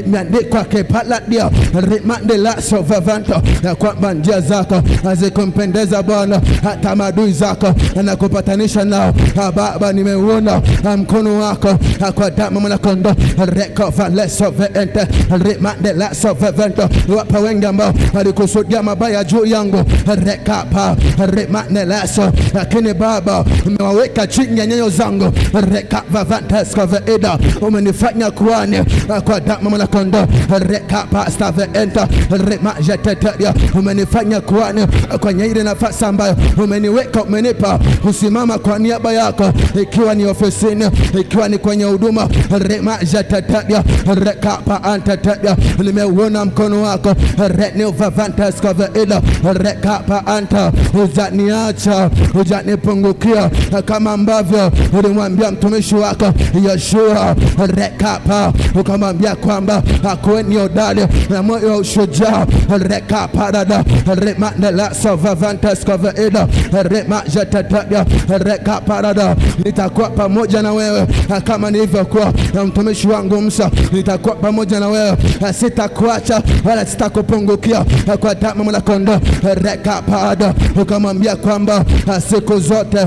imeandikwa kepaladia rimandela sovavanto ya kwamba njia zako hazikumpendeza Bwana, hata maadui zako anakupatanisha nao. Baba, nimeuona mkono wako kwa damu mwana kondoo, reko valeso veente rimandela sovavanto. Wapa wengi ambao walikusudia mabaya juu yangu, reka pa rimandelaso, lakini Baba umewaweka chini ya nyayo zangu. Reka vavantesko veida, umenifanya kuhani kwa damu mwana kondoo. Reka pasta veenta remaja teteya, umenifanya kuhani kwenye ile nafasi ambayo umeniweka, umenipa kusimama kwa niaba yako, ikiwa ni ofisini, ikiwa ni kwenye huduma. Remaja teteya, reka pa anteteya, nimeuona mkono wako. Renew vavantesko veida, reka pa anta, hujaniacha, hujanipungukia, kama ambavyo ulimwambia mtumishi wako Yoshua. Rekapa, ukamwambia kwamba akueni hodari na moyo wa ushujaa. Reka parada, remandela sovavantesko veida, remaja teteya, reka parada. Nitakuwa pamoja na wewe kama nilivyokuwa na mtumishi wangu Musa, nitakuwa pamoja na wewe, sitakuacha wala sitakupungukia kwa damu mwana kondoo. Reka parada, ukamwambia kwamba siku zote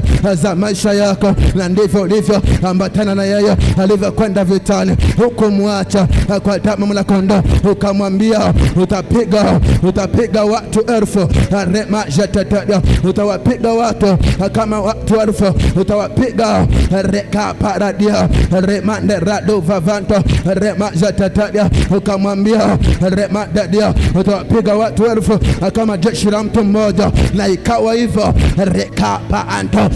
za maisha yako, na ndivyo ulivyo ambatana na yeye alivyokwenda vitani, hukumwacha kwa damu mwana kondoo. Ukamwambia utapiga watu 1000. Remaja teteya, utawapiga watu kama watu 1000, utawapiga. Reka paradia, remande rado vavanto, remaja teteya, ukamwambia remadia, utawapiga watu 1000 kama jeshi la mtu mmoja, na ikawa hivyo. Reka paanto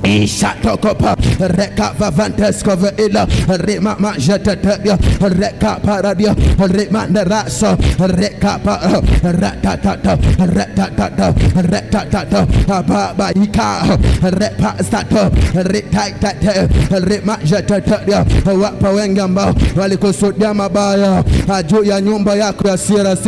Ishatokopa, reka vavantesko veida, rima majeteteya, reka paradia, rima neraso, reka pa, ratatata, ratatata, ratatata, baba ika, repa stato, ritaitate, rima jeteteya. Wapa wengi ambao walikusudia mabaya juu ya nyumba yako ya CRC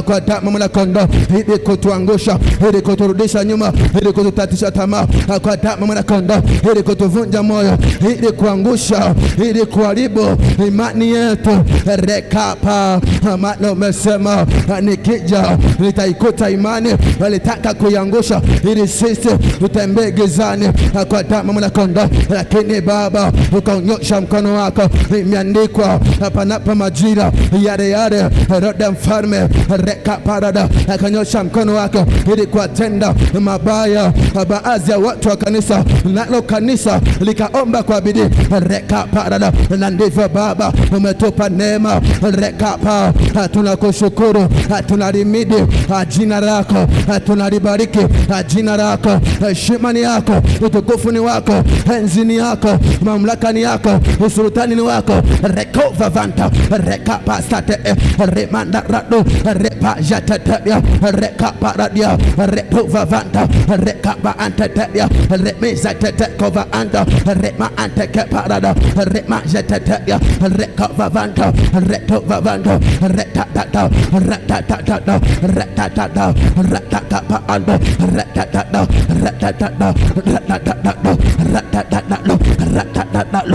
kwa damu mwana kondoo, ili kutuangusha, ili kuturudisha nyuma, ili kututatisha tamaa, kwa damu mwana kondoo. mnakonda, ili kutuvunja moyo, ili kuangusha, ili kuharibu imani yetu. Rekapa maana umesema nikija nitaikuta imani walitaka kuiangusha, ili sisi tutembee gizani kwa damu mnakonda, lakini Baba ukanyosha mkono wako. Imeandikwa panapo majira yale yale, Herode mfalme rekaparada akanyosha mkono wake ili kuwatenda mabaya baadhi ya watu wa kanisa, nalo kanisa likaomba kwa bidii rekaparada. Na ndivyo Baba umetupa neema rekapa. Tunakushukuru, tunalimidi jina lako, tunalibariki jina lako. Heshima ni yako, utukufu ni wako, enzi ni yako, mamlaka ni yako, usultani ni wako. Rekova vanta rekapa state remanda rado repa jatatabia rekapa radia rekova vanta rekapa antatabia remeza tetekova anda rema antekeparada rema jatatabia rekova vanta retova vanta retatata retatata retatata retatapa ando retatata retatata retatata retatata retatata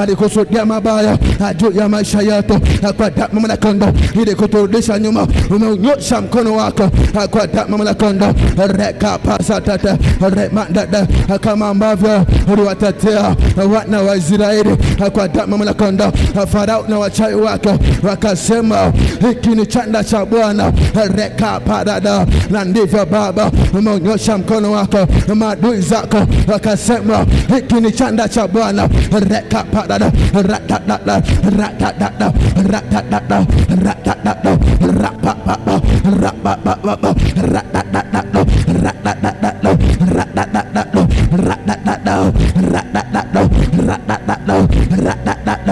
alikusudia mabaya juu ya maisha yetu kwa damu mnakonda, ili kuturudisha nyuma. Umeunyosha mkono wako kwa damu mnakonda rekapasatata remandada, kama ambavyo uliwatetea wana wa Israeli kwa damu mnakonda. Farao na wachawi wake wakasema hiki ni chanda cha Bwana rekaparada, na ndivyo Baba umeunyosha mkono wako. Maadui zako wakasema hiki ni chanda cha Bwana rekaparada ratatata ratatata ratatata ratatata rapapapa rapapapa ratatata ratatata ratatata ratatata ratatata ratatata ratatata ratatata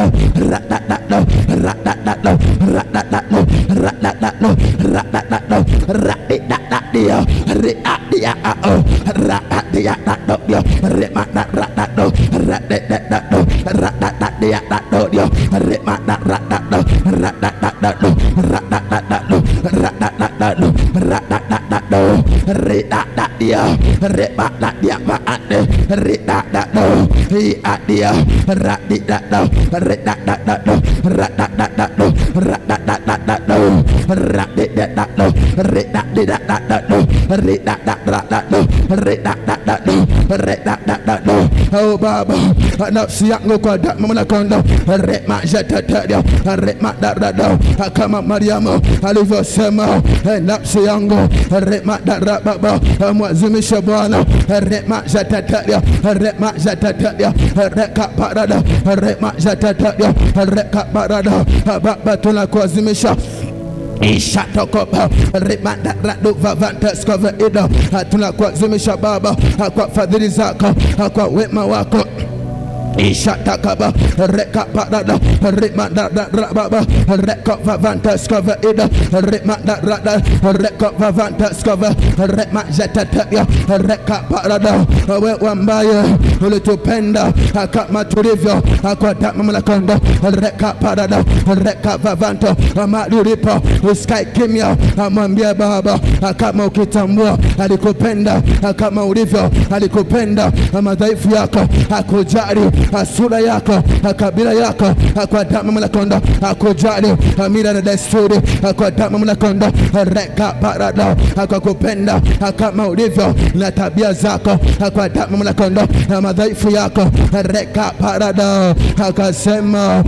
ratatata ratatata ratatata ratatata ratitatia ritatia ao ratatia tatio remata ratato ratitato ratatatia tatio remata ratato ratatato ratatato ratatato ratatato ritatia rematatia maate ritato hiatia ratitato ratatato ratatato ratatato ratitato ratatato ratatato. Oh Baba, nafsi yangu kwa damu mnakonda rema jatadia rema darada, kama Mariamu alivyosema nafsi yangu rema darababa mwazimisha Bwana rema jatadia rema jatadia reka parada rema jatadia reka parada. Baba tunakuazimisha ishatokopa remanda rado vavanta skova ida, tunakuazimisha Baba kwa fadhili zako, kwa wema wako. Ishatakaba reka parada Remanda Rababa, Record Vavantas cover Ida, Remanda Rada, Record Vavantas cover, Remajataya, Reka Parada, Wambaya, Ulitupenda, Akama Turivio, Aquata Mamlakonda, Reka Parada, Reka Vavanto, Amaduripa, Sky Kimia, Amambia Baba, Akama Ukitambua, alikupenda, Akama ulivyo, alikupenda, madhaifu yako, akujali, sura yako, kabila yako, kwa damu mlakonda, akujali, mila na desturi, kwa damu mlakonda, Reka Parada, akakupenda, kama ulivyo na tabia zako, kwa damu mlakonda, madhaifu yako, Reka Parada, akasema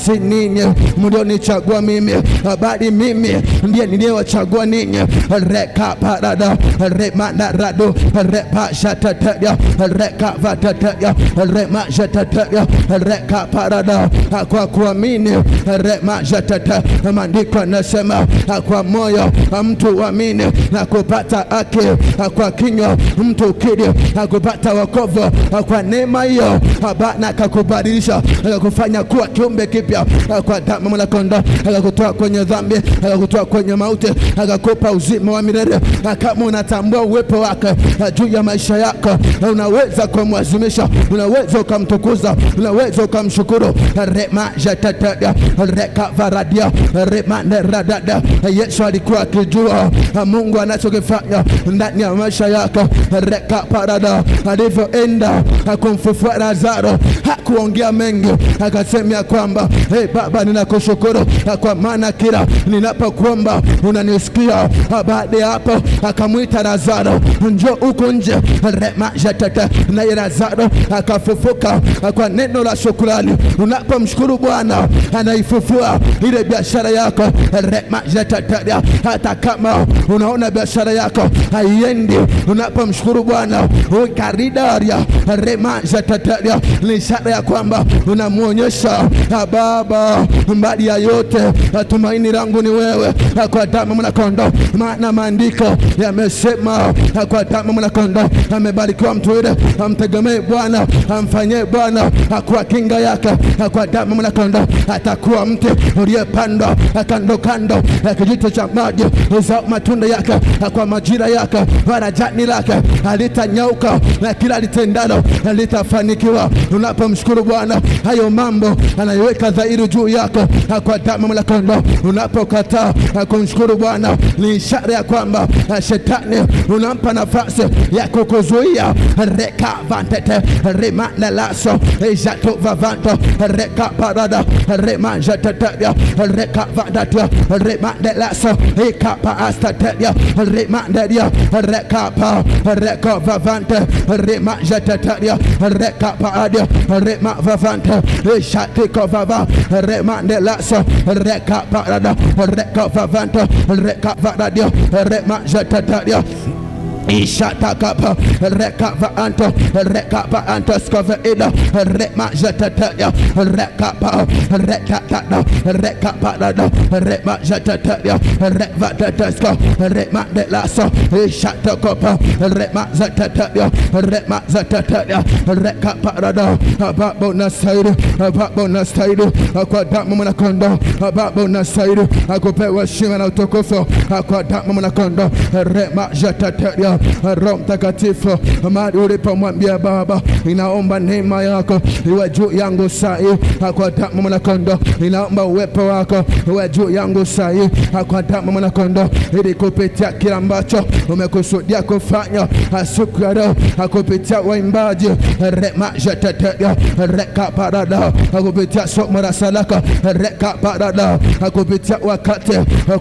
si ninyi mlionichagua mimi, bali mimi ndiye niliyewachagua ninyi. Reka Parada, Remanda Rado, Repa Shatataya, Reka Vatataya, Rema Shatataya, Reka Parada, kwa kuamini Rema Shatata, maandiko yanasema kwa moyo mtu uamini na kupata haki, kwa kinywa mtu ukiri na kupata wokovu. Kwa neema hiyo Bwana akakubadilisha, akakufanya kuwa kiumbe kipya, kwa damu mlakonda, akakutoa kwenye dhambi, akakutoa kwenye mauti, akakupa uzima wa milele. Kama unatambua uwepo wake juu ya maisha yako, unaweza kumwazimisha, unaweza ukamtukuza, unaweza ukamshukuru. Rema Jatataya, Reka Varadia, Rema Neradada. Yesu alikuwa akijua Mungu anachokifanya ndani ya maisha yako. Reka Parada, alivyoenda kumfufua Lazaro, hakuongea mengi, akasema kwamba Baba, ninakushukuru kwa maana kila ninapokuomba unanisikia. Baada ya hapo akamwita Lazaro, njoo huko nje. Rema Jatata, naye Lazaro akafufuka kwa neno la shukrani. Unapomshukuru Bwana anaifufua ile biashara yako. Rema Jatata, hata kama unaona biashara yako haiendi, unapomshukuru Bwana ukaridaria Rema Jatata, ni ishara ya kwamba unamuonyesha Baba, mbali ya yote tumaini langu ni wewe, kwa damu mlakonda. Maana maandiko yamesema kwa damu mlakonda, amebarikiwa mtu yule amtegemee Bwana, amfanyie Bwana kwa kinga yake. Kwa damu mlakonda atakuwa mti uliyepandwa kando kando ya kijito cha maji, uzao matunda yake kwa majira yake, wala jani lake halitanyauka, na kila litendalo litafanikiwa. Unapomshukuru Bwana, hayo mambo anaiweka dhahiri juu yako kwa damu mlakonda. Unapokataa kumshukuru Bwana, ni ishara ya kwamba shetani unampa nafasi ya kukuzuia. Reka Vantete, Rema Nelaso, Jato Vavanto, Reka Parada, Rema Jatatia, Reka Vantatia, Rema Nelaso, Eka Paastatia, Rema Nedia, Reka Pa, Reka Vavante, Rema Jatatia, Reka Paadia, Rema Vavante, Jatiko Vava, Rema Nelaso, Reka Parada, Reka Vavante, Reka Varadia, Rema Jatatia. Ishatakapa Reka Vaanto, Reka Vaanto Skova Ida, Rema Jatataya, Reka Pa, Reka Tata, Reka Parada, Rema Jatataya, Reva Tataska, Rema de Lasso, Ishatakopa, Rema Zatataya, Rema Zatataya, Reka Parada, Babo Nasairu, Babo Nasairu, kwa damu mnakonda, Babo Nasairu, akupewa heshima na utukufu kwa damu mnakonda. Rema Jatataya, Roho Mtakatifu, mahali ulipomwambia Baba, inaomba neema yako iwe juu yangu saa hii kwa damu mnakonda. Inaomba uwepo wako uwe juu yangu saa hii kwa damu mnakonda, ili kupitia kila ambacho umekusudia kufanya siku ya leo, kupitia waimbaji Rema Jatataya, Reka Parada, kupitia somo la salaka Reka Parada, kupitia wakati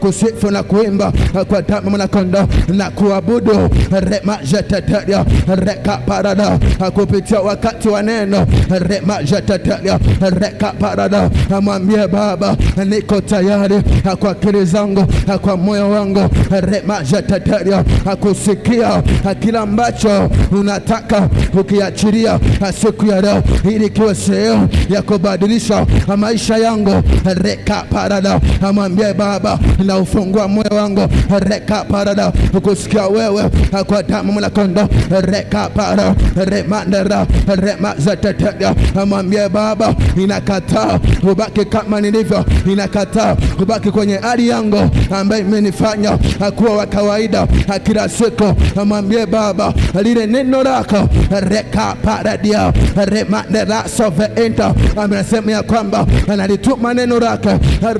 kusifu na kuimba kwa damu mnakonda na kuabudu Rema Jatataya, Reka Parada, kupitia wakati wa neno Rema Jatataya, Reka Parada. Amwambie Baba, niko tayari kwa akili zangu, kwa moyo wangu, Rema Jatataya, kusikia kila ambacho unataka ukiachilia siku ya leo, ili kiwe sehemu ya kubadilisha maisha yangu. Reka Parada. Amwambie Baba, na ufungua moyo wangu Reka Parada, kusikia wewe kwa damu la kondoo. Reka para remandera remazatetea. Mwambie Baba, inakataa kubaki kama nilivyo, inakataa kubaki kwenye hali yangu ambaye imenifanya kuwa wa kawaida kila siku. Mwambie Baba, lile neno lako reka paradia remandera soventa amesema ya kwamba analituma neno lake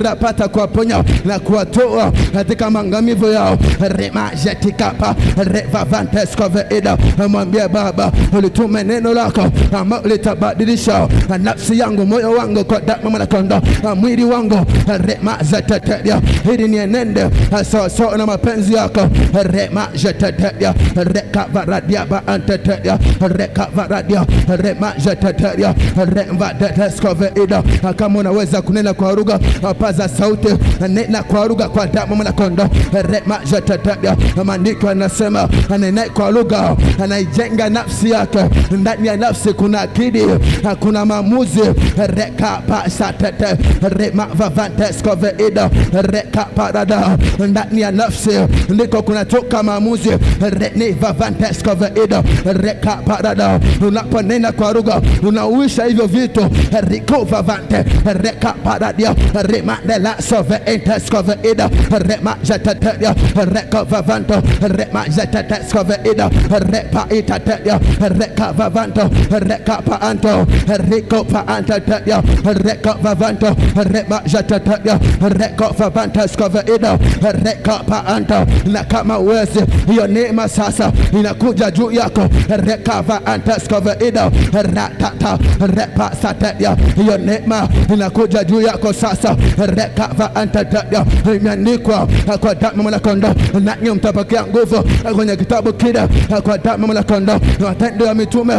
rapata kuwaponya na kuwatoa katika mangamivu yao. Remajetikapa revavantescoveida. Mwambie Baba, ulitume neno lako ambalo litabadilisha nafsi yangu, moyo wangu kwa damu la kondoo, mwili wangu remajetetea, ili nienende sawasawa na mapenzi yako. Remajetetea rekavaradia baantetea rekavaradia remajetetea remvadetescoveida. Kama unaweza kunena kwa lugha, paza sauti, nena kwa lugha kwa damu la kondoo. Remajetetea. Maandiko yanasema anenaye kwa lugha anaijenga nafsi yake. Ndani ya nafsi kuna akili, kuna maamuzi. Rekapasatete remavavantescoveida rekaparada. Ndani ya nafsi ndiko kunatoka maamuzi. Renivavantescoveida rekaparada. Unaponena kwa lugha unauisha hivyo vitu. Rikuvavante rekaparadia remandela soveentescoveida remajetetea rekavavanto remajetetescoveida repaitatea rekavavanto rekapaanto rikopaantetea rekavavanto remajetetea rekovavantescoveida rekapaanto. Na kama uwezi, hiyo neema sasa inakuja juu yako. Rekavaantescoveida ratata repasatea. Hiyo neema inakuja juu yako sasa. Rekavaantetea. Imeandikwa kwa damu la kondoo, nanyi mtapokea nguvu. Kwenye kitabu kile kwa damu la kondoo, Matendo ya Mitume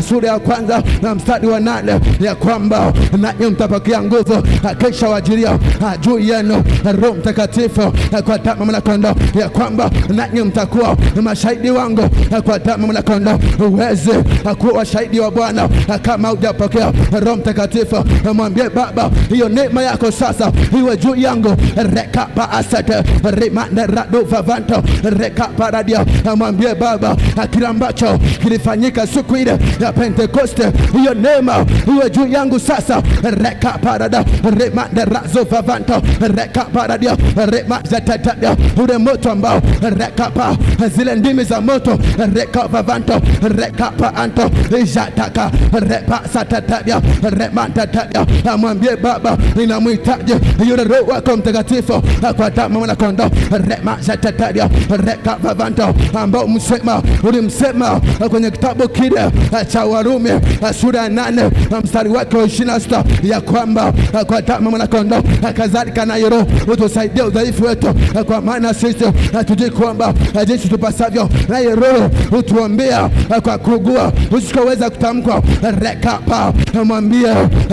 sura ya 1 na mstari wa 8, ya kwamba nanyi mtapokea nguvu kisha wajilia juu yenu Roho Mtakatifu kwa damu la kondoo, ya kwamba nanyi mtakuwa mashahidi wangu kwa damu la kondoo. Uweze kuwa shahidi wa Bwana kama hujapokea Roho Mtakatifu. Mwambie Baba, hiyo neema yako sasa iwe juu yangu. Reka paasete rimanderado vavanto reka paradia. Mwambie Baba, kila ambacho kilifanyika siku ile ya Pentekoste, hiyo neema iwe juu yangu sasa. Reka parada rimanderazo vavanto reka paradia remajetetea. Ule moto ambao reka pa zile ndimi za moto reka vavanto reka paanto ijataka repa satetea remantetea. Mwambie Baba, ninamhitaji yule Roho wako Mtakatifu kwa damu la kondoo. Remajetetea rekavavanto, ambao ulimsema kwenye kitabu kile cha Warumi sura ya 8 mstari wake wa 26, ya kwamba kwa damu la kondoo. Kadhalika na Roho utusaidie udhaifu wetu, kwa maana sisi hatujui kuomba jinsi tupasavyo, na Roho utuombea kwa kuugua usikoweza kutamkwa. Rekapa. Mwambie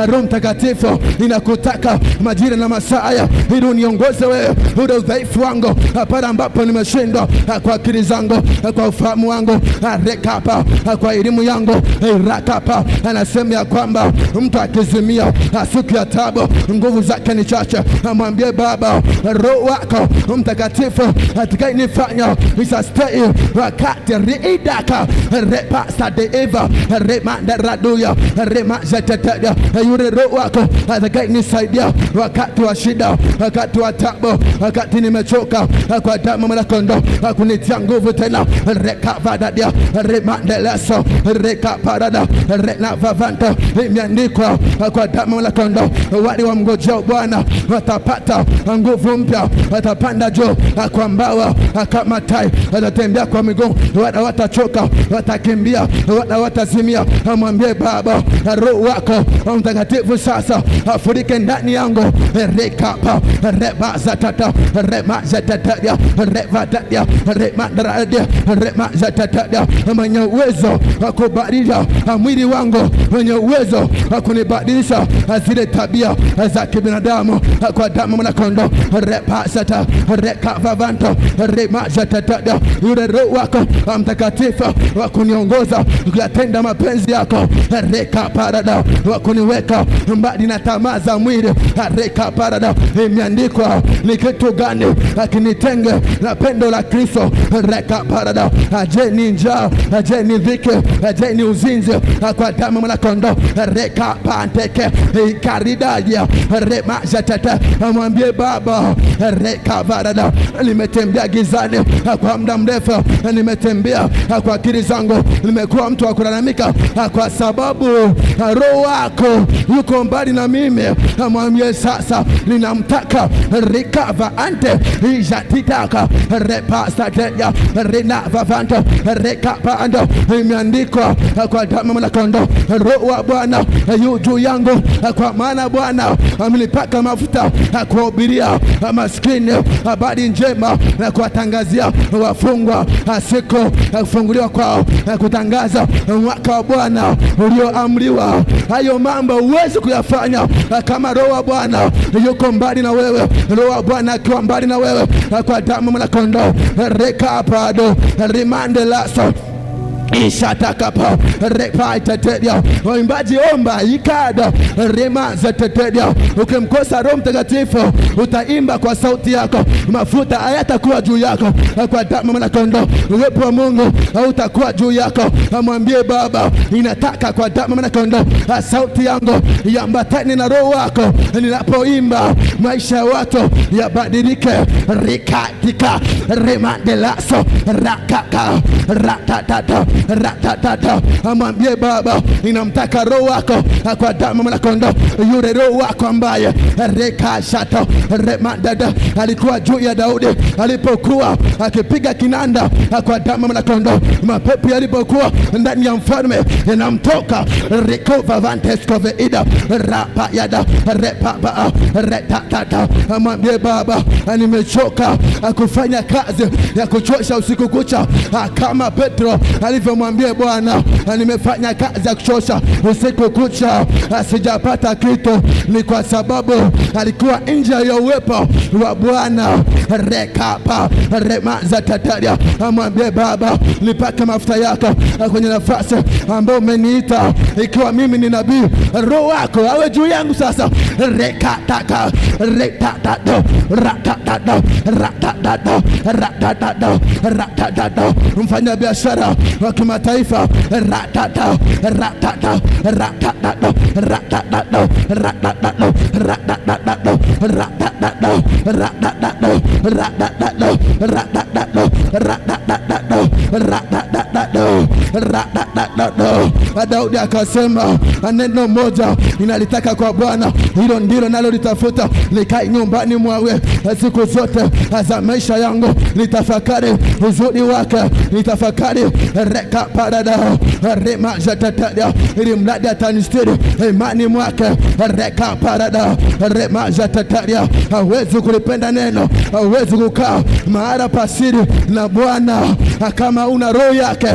Roho Mtakatifu, ninakutaka majira na masaa haya ili uniongoze wewe, ule udhaifu wangu pale ambapo nimeshindwa kwa akili zangu, kwa ufahamu wangu. Rekapa. Kwa elimu yangu. Rakapa. Anasema ya kwamba mtu akizimia siku ya taabu nguvu zake ni chache. Mwambie Baba, Roho wako Mtakatifu atakayenifanya nisastei wakati riidaka repasa de eva remanderaduya remajetetea. Yule Roho wako atakayenisaidia wakati wa shida, wakati wa taabu, wakati nimechoka, kwa damu la kondoo kunitia nguvu tena. Rekavadadia remandeleso rekaparada renavavanta. Imeandikwa kwa damu la kondoo, wale wamngojea Bwana watapata nguvu mpya, watapanda juu kwa mbawa kama tai, watatembea kwa miguu, wala watachoka, watakimbia, wala watazimia. Mwambie Baba, Roho wako Mtakatifu sasa afurike ndani yangu. Rekapa rebazatata remajetetea revadadia remandradia remajetetea. Mwenye uwezo wa kubadilisha mwili wangu wenye uwezo wa kunibadilisha zile tabia za kibinadamu kwa damu mwana kondoo. Repasata rekavavanto remajatatada, yule Roho wako Mtakatifu wa kuniongoza kuyatenda mapenzi yako. Rekaparada, wa kuniweka mbali na tamaa za mwili. Rekaparada, imeandikwa ni kitu gani akinitenge na pendo la Kristo? Rekaparada, aje ni njaa, aje ni dhiki, aje ni uzinzi, kwa damu mwana kondoo. Rekapanteke ikaridaja remajatata, amwambie Baba. Rekavarada, nimetembea gizani kwa muda mrefu, nimetembea kwa akili zangu, nimekuwa mtu wa kulalamika kwa sababu Roho wako yuko mbali na mimi. Amwambie sasa ninamtaka. Rikava ante ijatitaka repasateja rinavavanta rekapando, imeandikwa kwa damu mwana kondoo. Roho wa Bwana yu juu yangu, kwa maana Bwana amenipaka mafuta kuhubiria maskini habari njema na kuwatangazia wafungwa siku kufunguliwa kwao, kutangaza mwaka wa Bwana ulioamriwa. Hayo mambo huwezi kuyafanya kama Roho wa Bwana yuko mbali na wewe. Roho wa Bwana akiwa mbali na wewe, kwa damu mwana kondoo. Rekapado rimandelaso ishatakapa repaitetedia. Waimbaji omba ikada remaza tetedia. Ukimkosa Roho Mtakatifu utaimba kwa sauti yako, mafuta hayatakuwa juu yako kwa damu mwana kondoo. Uwepo wa Mungu hautakuwa juu yako. Amwambie Baba, inataka kwa damu mwana kondoo sauti yangu iambatane na Roho wako. Ninapoimba maisha ya watu yabadilike. Rikatika remandelaso rakaka ratatata ratatata. Amwambie Baba, ninamtaka Roho wako kwa damu mwana kondoo. Yule Roho wako ambaye rekashato remandada alikuwa juu ya Daudi alipokuwa akipiga kinanda kwa damu mwana kondoo. Mapepo yalipokuwa ndani ya mfalme yanamtoka. Rekova vanteskove ida rapa yada repapa retatata. Amwambie Baba, nimechoka kufanya kazi ya kuchosha usiku kucha kama Petro alivyomwambia Bwana, nimefanya kazi ya kuchosha usiku kucha sijapata kitu. Ni kwa sababu alikuwa nje ya uwepo wa Bwana. Rekapa remaza tataria. Amwambie Baba, nipake mafuta yako kwenye nafasi ambayo umeniita. Ikiwa mimi ni nabii, Roho wako awe juu yangu sasa. Rekataka retatado ratatado ratatado ratatado ratatado. Mfanya biashara wa kimataifa. Ratata ratata ratatado ratatado ratatado ratatado ratatado ratatado ratatado ratatado ratatado ratatado ratatado. Daudi akasema neno moja ninalitaka kwa Bwana, hilo ndilo nalo litafuta, nikae nyumbani mwawe siku zote za maisha yangu, nitafakari uzuri wake, nitafakari reka parada rema jatatada, ili mradi atanistiri imani mwake. Reka parada rema jatatada. Hawezi kulipenda neno, hawezi kukaa mahali pasiri na Bwana kama una Roho yake.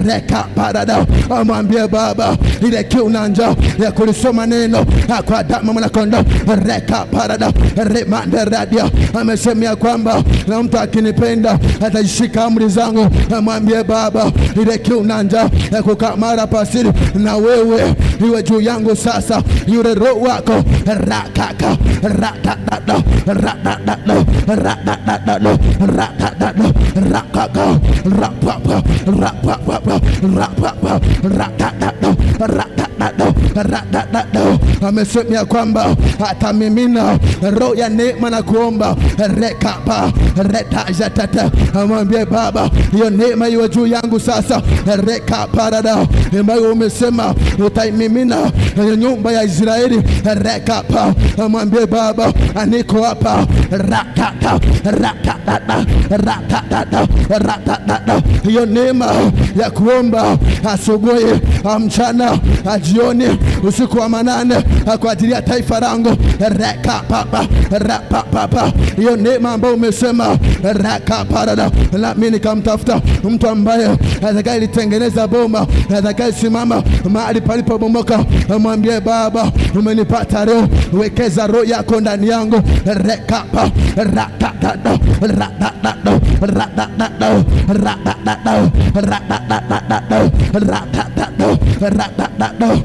Reka parada. Amwambie Baba, ile kiu na njaa ya kulisoma neno kwa damu mwana kondoo. Reka parada remande radia. Amesemea kwamba na mtu akinipenda atashika amri zangu. Amwambie Baba, ile kiu na njaa ya kukaa mahali pasiri na wewe iwe juu yangu sasa. Yule Roho wako rakaka ratatado ratatado ratatado ratatado rakaka rapapa rapapa rapapa ratatado ratatado ratatado. Amesemea kwamba atamimina Roho ya neema na kuomba. Rekapa retajatata. Amwambie Baba, hiyo neema iwe juu yangu sasa. Rekaparada ambayo umesema utaimimina kwenye nyumba ya Israeli. Rekapa. Amwambie Baba, niko hapa ratata ratata ratata ratata. Hiyo neema ya kuomba asubuhi, mchana, jioni, usiku wa manane kwa ajili ya taifa langu, reka papa rapa papa. Hiyo neema ambayo umesema reka parada, na mimi nikamtafuta mtu ambaye atakayelitengeneza boma, atakayesimama mahali palipobomoka. Mwambie Baba, umenipata leo, wekeza roho yako ndani yangu. Reka pa ratata ratata ratata ratata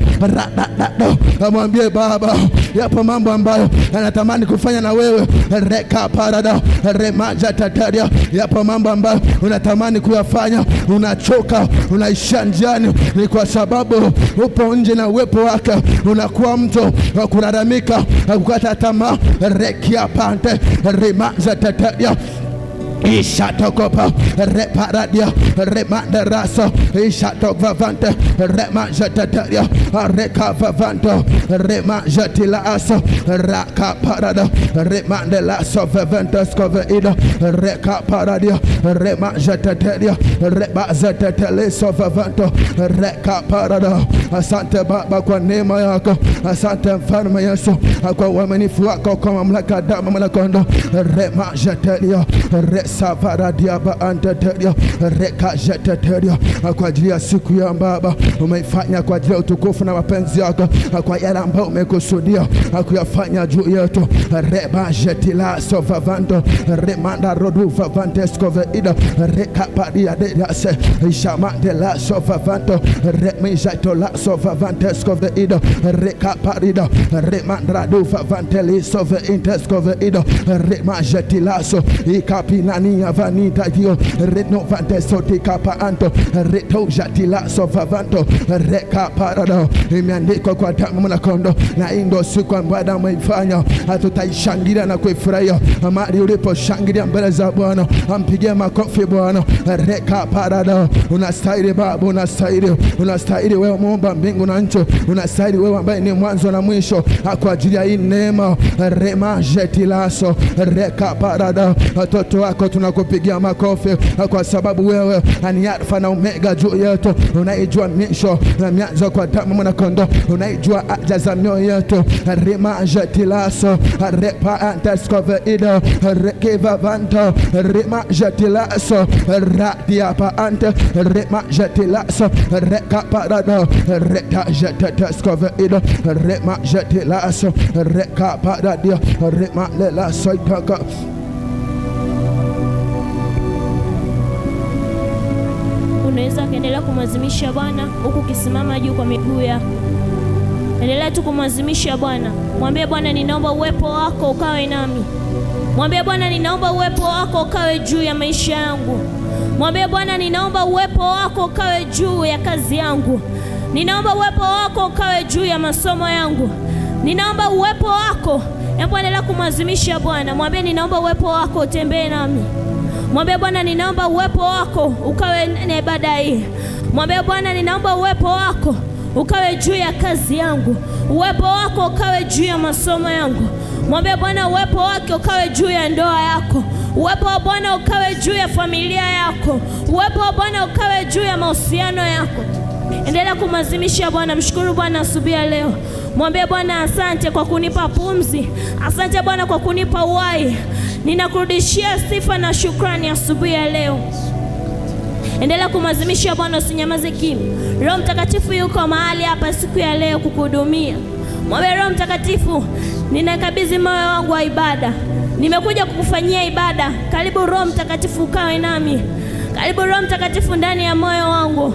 ratata. Mwambie Baba, yapo mambo ambayo anatamani kufanya na wewe. Reka parada remaja tataria. Yapo mambo ambayo unatamani kuyafanya, unachoka, unaisha njiani, ni kwa sababu upo nje na uwepo wake unakuwa mtu wa kulalamika, kukata tamaa. Rekia pante remaja tataria ishatokopa reparadia remanderaso ishatokvavante remajatataria rekavavanto remajatilaso rakaparada remandelaso vaventeskoveido rekaparadia remajatataria rebazateleso vavanto rekaparada. Asante Baba kwa neema yako, asante Mfalme Yesu kwa uaminifu wako, kwa mamlaka damu mwanakondoo. Remajatalia savaradia baanteteria rekajeteteria. Kwa ajili ya siku ya Baba umeifanya kwa ajili ya utukufu na mapenzi yako, kwa yale ambayo umekusudia kuyafanya juu yetu. Rebajetilaso vavanto remanda rodu vavantesko veida rekapadia dedase ishamandelaso vavanto remijatolaso vavantesko veida rekaparida remandradu vavanteliso veintesko veida remajetilaso ikapinania vanita dio renovante sotika paanto retojatila sofavanto reka parado. Imeandikwa kwa damu mwanakondoo, na hii ndio siku ambayo Bwana ameifanya. Hatutaishangilia na kuifurahia. Mahali uliposhangilia mbele za Bwana, ampigie makofi Bwana. Reka parado. Unastahili Baba, unastahili wewe Muumba mbingu na nchi, unastahili wewe ambaye ni mwanzo na mwisho. Kwa ajili ya hii neema remajetilaso reka parado. Watoto wako tunakupigia makofi kwa sababu wewe ni Alfa na Omega juu yetu. Unaijua misho na mianzo kwa damu mwanakondoo, unaijua haja za mioyo yetu. Remajetilaso repa anteskoveido rekivavanto remajetilaso radia paante remajetilaso rekaparado retajeteteskoveido remajetilaso rekaparadio remalelaso itaka. Unaweza kuendelea kumwazimisha Bwana huku ukisimama juu kwa miguu yako. Endelea tu kumwazimisha Bwana. Mwambie Bwana, ninaomba uwepo wako ukawe nami. Mwambie Bwana, ninaomba uwepo wako ukawe juu ya maisha yangu. Mwambie Bwana, ninaomba uwepo wako ukawe juu ya kazi yangu. Ninaomba uwepo wako ukawe juu ya masomo yangu. Ninaomba uwepo wako. Hebu endelea kumwazimisha Bwana. Mwambie, ninaomba uwepo wako utembee nami. Mwambie Bwana, ninaomba uwepo wako ukawe na ibada hii. Mwambie Bwana, ninaomba uwepo wako ukawe juu ya kazi yangu. Uwepo wako ukawe juu ya masomo yangu. Mwambie Bwana, uwepo wako ukawe juu ya ndoa yako. Uwepo wa Bwana ukawe juu ya familia yako. Uwepo wa Bwana ukawe juu ya mahusiano yako. Endelea kumwazimisha Bwana. Mshukuru Bwana asubuhi ya leo. Mwambie Bwana, asante kwa kunipa pumzi. Asante Bwana kwa kunipa uhai. Ninakurudishia sifa na shukrani asubuhi ya leo. Endelea kumwazimisha Bwana, usinyamaze kimya. Roho Mtakatifu yuko mahali hapa siku ya leo kukuhudumia. Mwambie Roho Mtakatifu, ninakabidhi moyo wangu wa ibada. Nimekuja kukufanyia ibada. Karibu Roho Mtakatifu ukawe nami. Karibu Roho Mtakatifu ndani ya moyo wangu.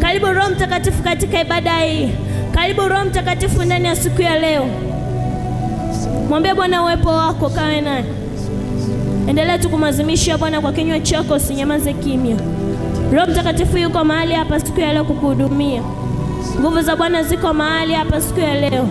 Karibu Roho Mtakatifu katika ibada hii. Karibu Roho Mtakatifu ndani ya siku ya leo. Mwambie Bwana uwepo wako kawe naye. Endelea tu kumwazimisha Bwana kwa kinywa chako, usinyamaze kimya. Roho Mtakatifu yuko mahali hapa siku ya leo kukuhudumia. Nguvu za Bwana ziko mahali hapa siku ya leo.